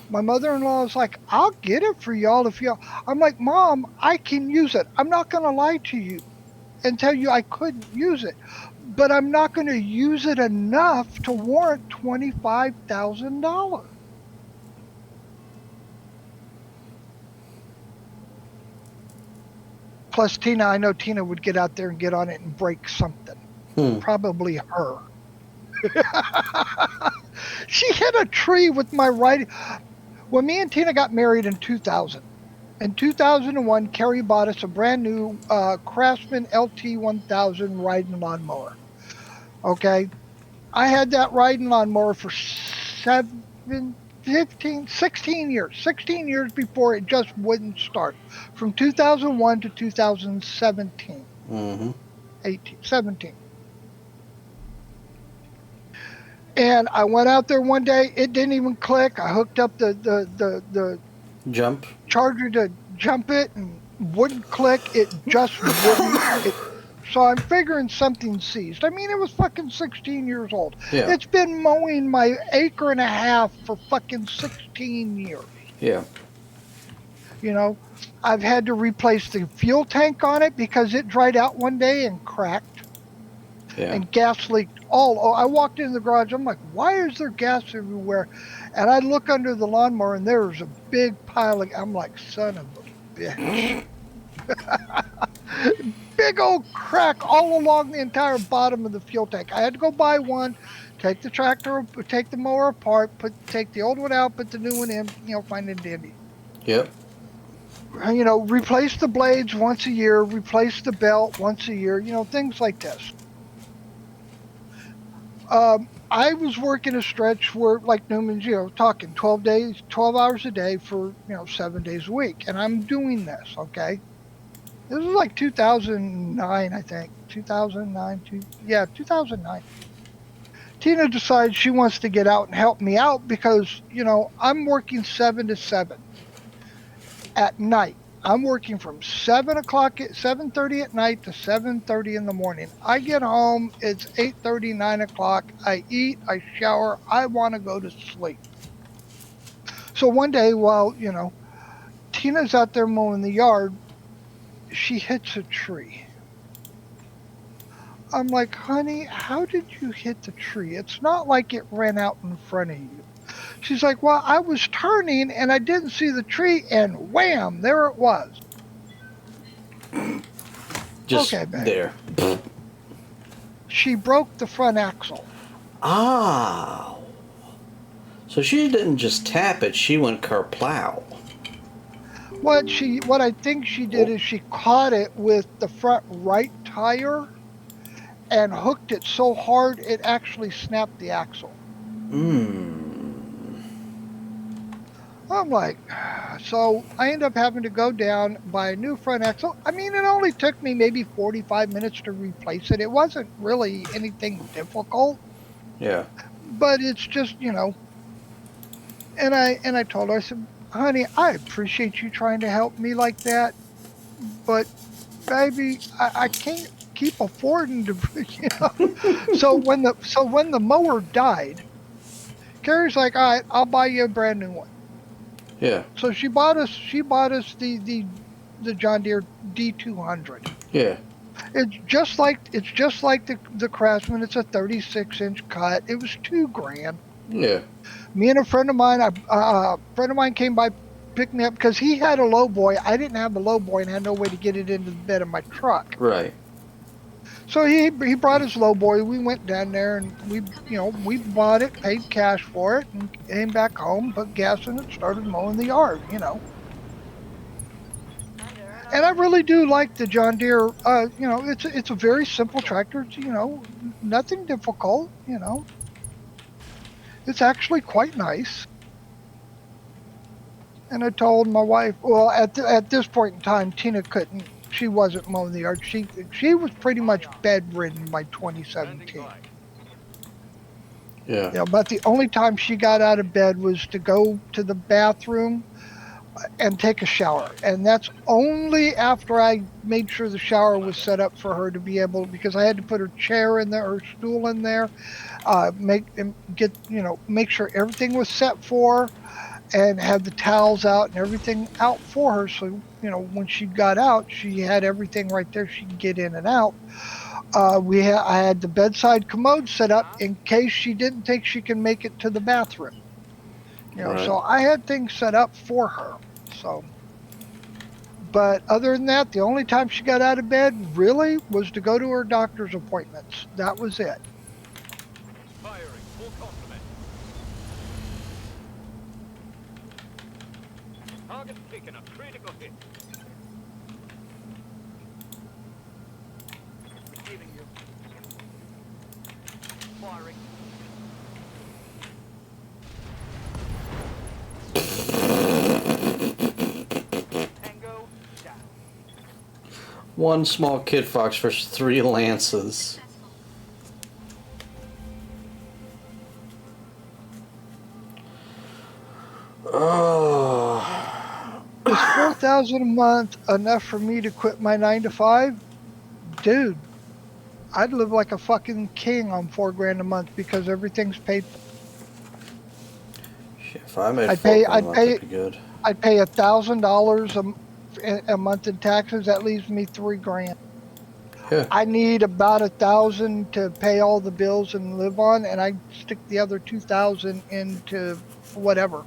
My mother-in-law is like, I'll get it for y'all if y'all. I'm like, Mom, I can use it. I'm not going to lie to you and tell you I couldn't use it. But I'm not going to use it enough to warrant $25,000. Plus, Tina, I know Tina would get out there and get on it and break something. Probably her. She hit a tree with my right. When me and Tina got married in 2000, in 2001, Carrie bought us a brand new Craftsman LT 1000 riding lawnmower. Okay. I had that riding lawnmower for 16 years. 16 years before it just wouldn't start. From 2001 to 2017. Mm-hmm. 18, 17. And I went out there one day. It didn't even click. I hooked up the Jump. charger to jump it and wouldn't click. It just wouldn't. So I'm figuring something seized. I mean, it was fucking 16 years old. Yeah. It's been mowing my acre and a half for fucking 16 years. Yeah. You know, I've had to replace the fuel tank on it because it dried out one day and cracked. Yeah. And gas leaked I walked in the garage. I'm like, why is there gas everywhere? And I look under the lawnmower and there's a big pile of, I'm like, son of a bitch. Big old crack all along the entire bottom of the fuel tank. I had to go buy one, take the mower apart, take the old one out, put the new one in, fine and dandy. Yep. Replace the blades once a year, replace the belt once a year, things like this. I was working a stretch where, like Newman's, talking 12 hours a day for, 7 days a week. And I'm doing this, okay? This was like 2009, I think. 2009, 2009. Tina decides she wants to get out and help me out because, I'm working 7 to 7 at night. I'm working from 7:30 at night to 7:30 in the morning. I get home, it's 8:30, 9 o'clock. I eat, I shower, I want to go to sleep. So one day while, Tina's out there mowing the yard, she hits a tree. I'm like, honey, how did you hit the tree? It's not like it ran out in front of you. She's like, well, I was turning and I didn't see the tree and wham, there it was. Just okay, babe. there. She broke the front axle. Oh. So she didn't just tap it, she went kerplow. What I think she did is she caught it with the front right tire and hooked it so hard it actually snapped the axle. I'm like, so I end up having to go down, buy a new front axle. I mean, it only took me maybe 45 minutes to replace it. It wasn't really anything difficult. Yeah. But it's just, and I told her, I said, honey, I appreciate you trying to help me like that, but baby, I can't keep affording to, So when the mower died, Carrie's like, all right, I'll buy you a brand new one. Yeah. So she bought us the John Deere D200. Yeah. It's just like the Craftsman. It's a 36-inch cut. It was $2,000. Yeah. Me and a friend of mine came by, picked me up because he had a lowboy. I didn't have a lowboy and had no way to get it into the bed of my truck. Right. So he brought his lowboy. We went down there and we bought it, paid cash for it, and came back home, put gas in it, started mowing the yard. And I really do like the John Deere. It's a very simple tractor. It's, nothing difficult. It's actually quite nice. And I told my wife, well, at this point in time, Tina couldn't. She wasn't mowing the yard. She was pretty much bedridden by 2017. Yeah. But the only time she got out of bed was to go to the bathroom and take a shower. And that's only after I made sure the shower was set up for her to be able, because I had to put her chair in there, her stool in there, make sure everything was set for her, and have the towels out and everything out for her. So, when she got out, she had everything right there. She could get in and out. I had the bedside commode set up in case she didn't think she can make it to the bathroom. Right. So I had things set up for her. So, but other than that, the only time she got out of bed really was to go to her doctor's appointments. That was it. Firing, full complement. Target taken, a critical hit. Receiving you. Firing. Tango down. One small kid fox versus 3 lances. Oh. Is 4,000 a month enough for me to quit my 9 to 5? Dude, I'd live like a fucking king on $4,000 a month because everything's paid for. Shit, if I made I'd 4 pay, grand a I'd month, pay, that'd be good. I'd pay $1,000 a month in taxes. That leaves me $3,000. Yeah. I need about 1,000 to pay all the bills and live on, and I stick the other 2,000 into whatever.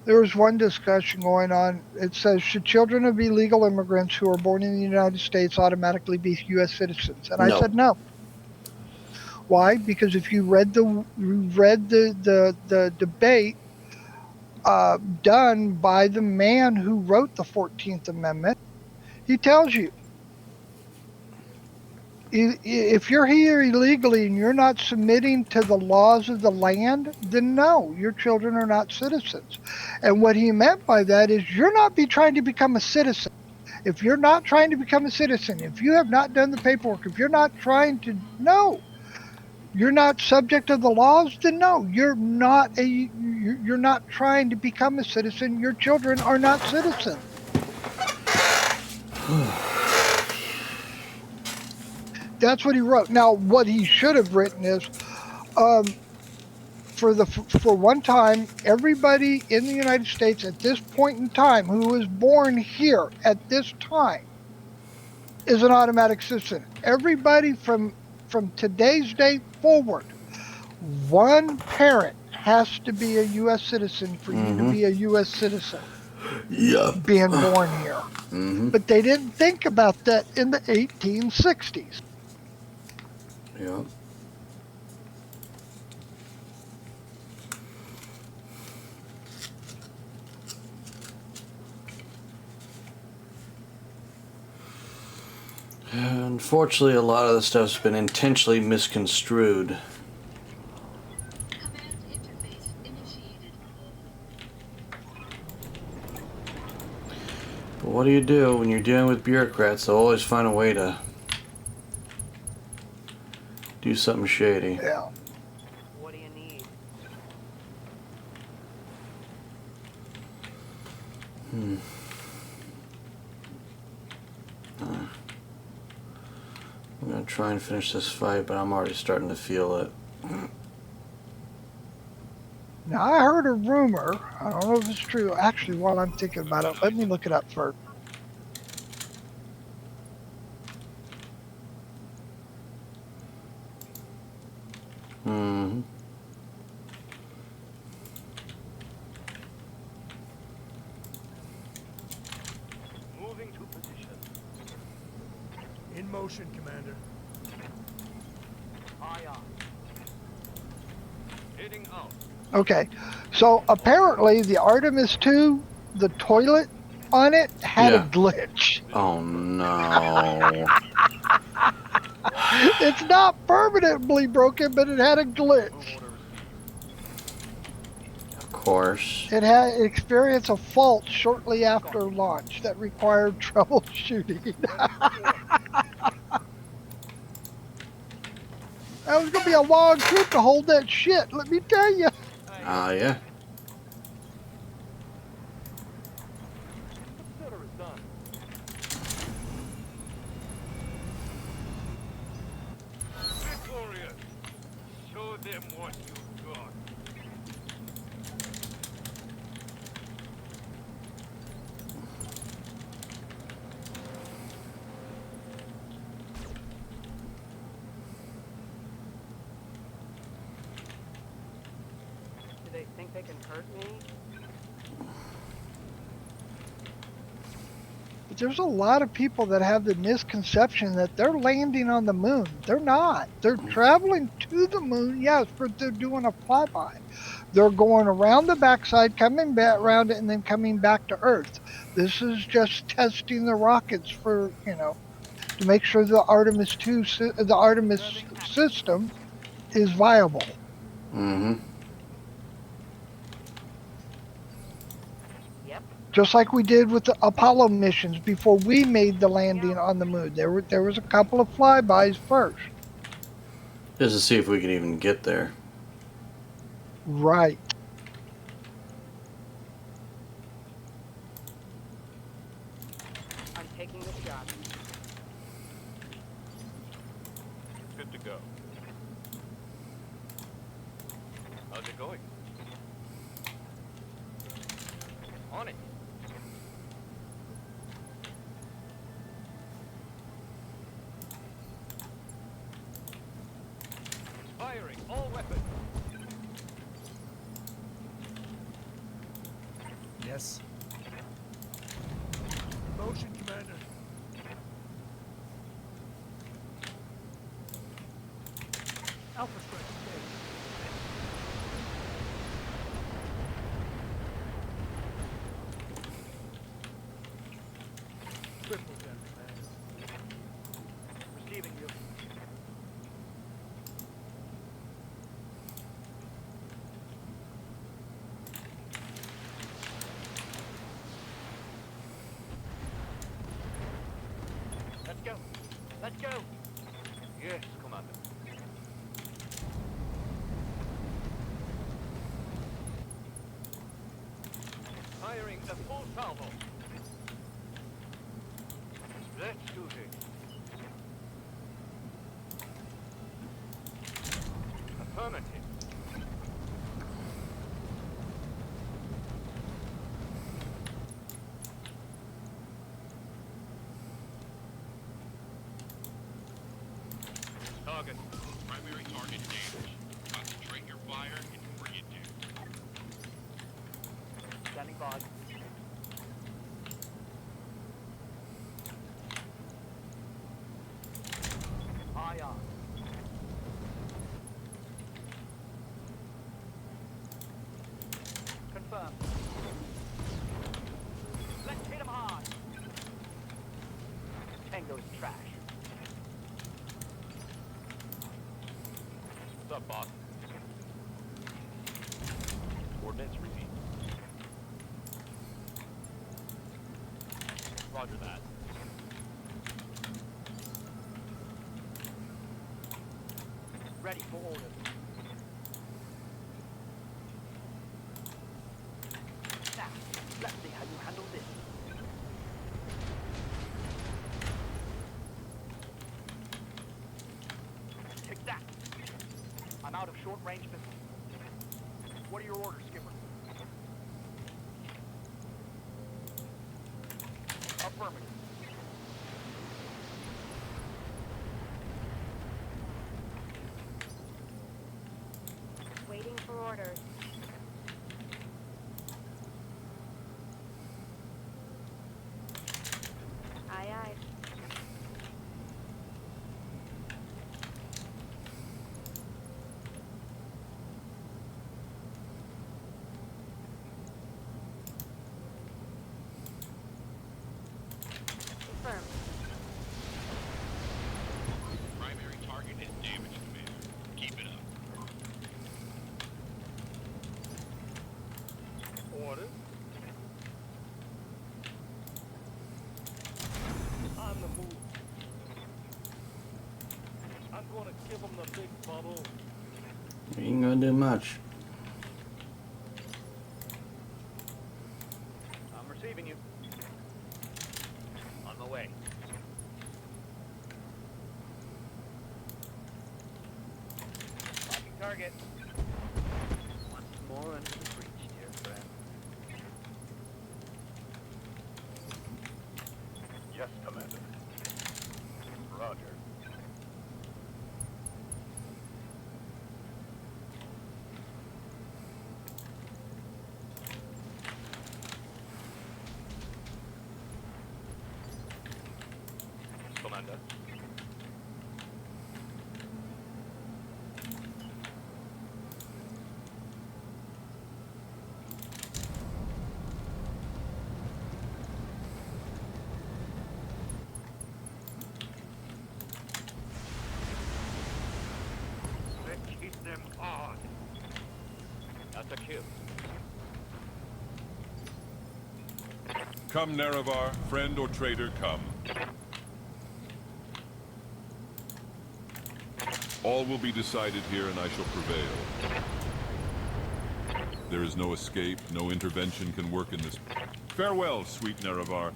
There was one discussion going on. It says, should children of illegal immigrants who are born in the United States automatically be U.S. citizens? And I No. said no. Why? Because if you read the debate done by the man who wrote the 14th Amendment, he tells you if you're here illegally and you're not submitting to the laws of the land, then no, your children are not citizens. And what he meant by that is you're not trying to become a citizen. If you're not trying to become a citizen, if you have not done the paperwork, if you're not trying to, no, you're not subject to the laws, then no, you're not trying to become a citizen. Your children are not citizens. That's what he wrote. Now, what he should have written is, for one time, everybody in the United States at this point in time who was born here at this time is an automatic citizen. Everybody from today's date forward, one parent has to be a U.S. citizen for you to be a U.S. citizen. Yep. Being born here. But they didn't think about that in the 1860s. Yep. Unfortunately, a lot of the stuff's been intentionally misconstrued. Command interface initiated. But what do you do when you're dealing with bureaucrats? They'll always find a way to do something shady. Yeah. What do you need? I'm gonna try and finish this fight, but I'm already starting to feel it. Now, I heard a rumor. I don't know if it's true. Actually, while I'm thinking about it, let me look it up first. Mm-hmm. Moving to position. In motion, Commander. Aye, aye. Heading out. Okay. So apparently, the Artemis 2, the toilet on it had a Yeah. glitch. Oh no. It's not permanently broken, but it had a glitch. Of course. It had experienced a fault shortly after launch that required troubleshooting. That was gonna be a long trip to hold that shit, let me tell you. Yeah. Consider it done. Victorious. Show them what you've got. Do they think they can hurt me? there's a lot of people that have the misconception that they're landing on the moon. They're not. They're traveling to the moon, yes, but they're doing a flyby. They're going around the backside, coming back around it, and then coming back to Earth. This is just testing the rockets for, to make sure the Artemis system is viable. Mm-hmm. Yep. Just like we did with the Apollo missions before we made the landing on the moon. There was a couple of flybys first. Just to see if we could even get there. Right. I'm taking this job. Good to go. How's it going? On it. Firing all weapons. Yes. In motion, Commander. Alpha strike engaged. Triple gun, Commander. Receiving you. Let's go. Let's go. Yes, Commander. Firing a full salvo. Let's do this. Affirmative. Target. Primary target damage. Concentrate your fire and bring it down. Standing by. Aye, aye. Confirmed. Let's hit him hard. Tango's trash. What's up, boss? Coordinates received. Roger that. Ready for orders. Now, let's see how you handle this. Take that. I'm out of short-range missiles. What are your orders, Skipper? Affirmative. Waiting for orders. Aye, aye. Confirmed. Primary target is damaged, Commander. Keep it up. Orders. On the move. I'm gonna give him the big bubble. Ain't gonna do much. I'm receiving you. On my way. Locking target. Once more under the breach, dear friend. Yes, Commander. Roger. on. That's a kill. Come, Nerevar, friend or traitor, come. All will be decided here, and I shall prevail. There is no escape, no intervention can work in this. Farewell, sweet Nerevar.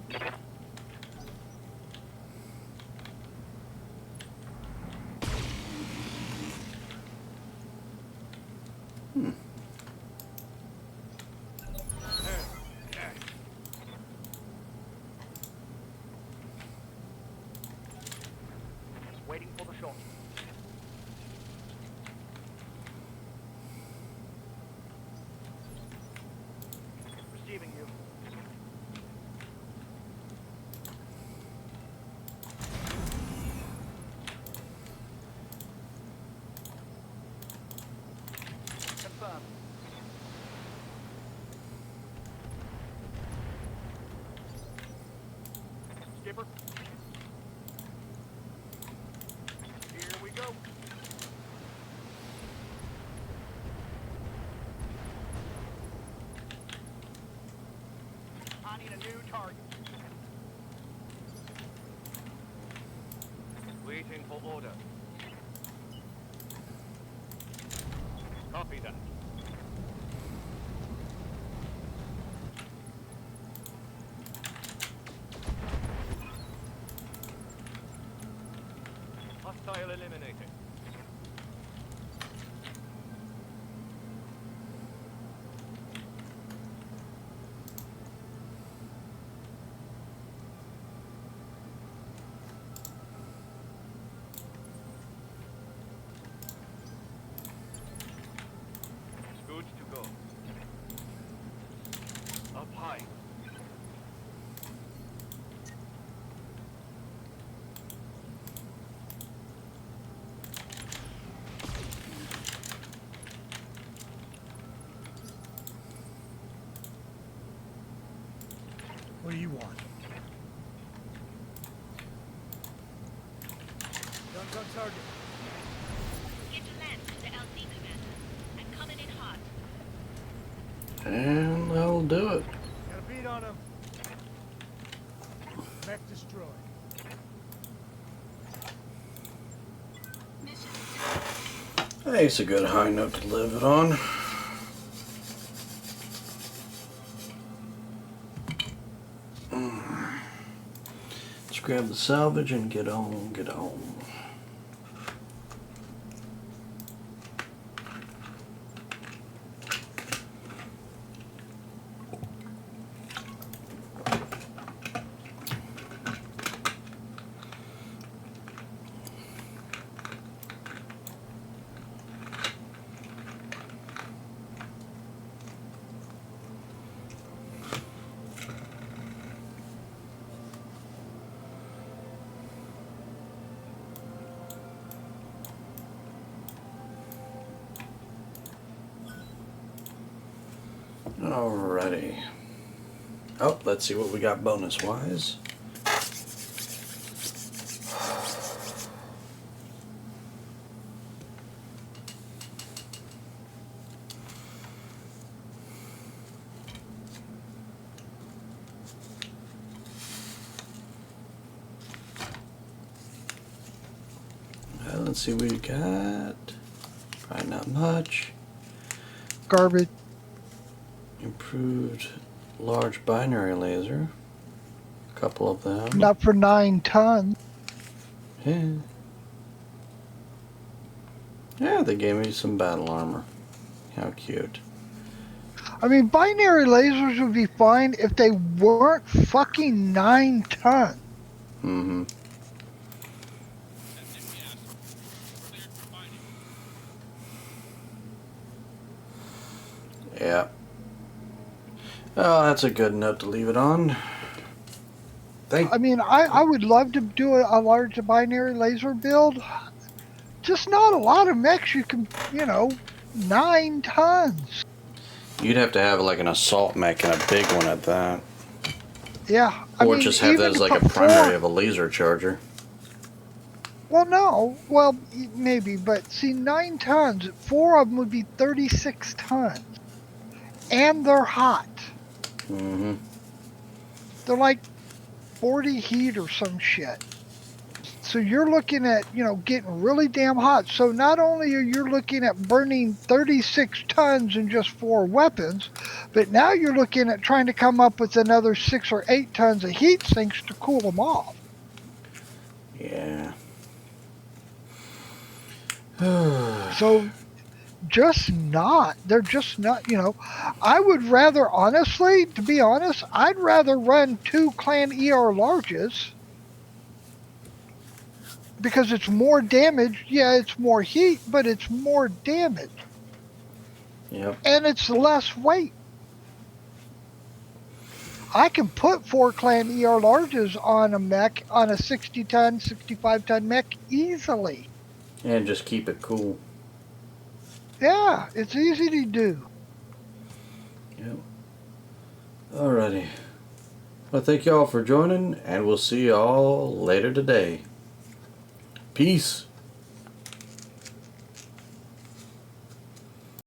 Waiting for the shot. Receiving you. Confirmed. Skipper. Here we go. I need a new target. Waiting for order. Copy that. Hostile eliminated. Good to go. Up high. What do you want? Guns on target. Get to land to the LT, Commander. I'm coming in hot. And that'll do it. Got a beat on him. Mech destroyed. Mission Hey, it's a good high note to live it on. Let's grab the salvage and get on, get on. Alrighty. Oh, let's see what we got bonus wise. Let's see what we got. Probably not much. Garbage. Improved large binary laser. A couple of them. Not for 9 tons. Yeah. Yeah, they gave me some battle armor. How cute. I mean, binary lasers would be fine if they weren't fucking 9 tons. Mm-hmm. That's it, yes. Cleared for fighting. Yeah. Oh, that's a good note to leave it on. I mean, I would love to do a large binary laser build. Just not a lot of mechs you can, 9 tons. You'd have to have like an assault mech and a big one at that. Yeah. Or just have that as like a primary of a laser charger. Well, no. Well, maybe, but see, 9 tons. 4 of them would be 36 tons, and they're hot. Mm-hmm. They're like 40 heat or some shit. So you're looking at, getting really damn hot. So not only are you looking at burning 36 tons in just 4 weapons, but now you're looking at trying to come up with another 6 or 8 tons of heat sinks to cool them off. Yeah. So they're just not. I would rather, honestly, to be honest, I'd rather run 2 clan larges because it's more damage. Yeah, it's more heat, but it's more damage. Yep. And it's less weight. I can put 4 clan larges on a mech, on a 60-ton, 65-ton mech easily. And just keep it cool. Yeah, it's easy to do. Yep. Alrighty. Well, thank y'all for joining, and we'll see y'all later today. Peace.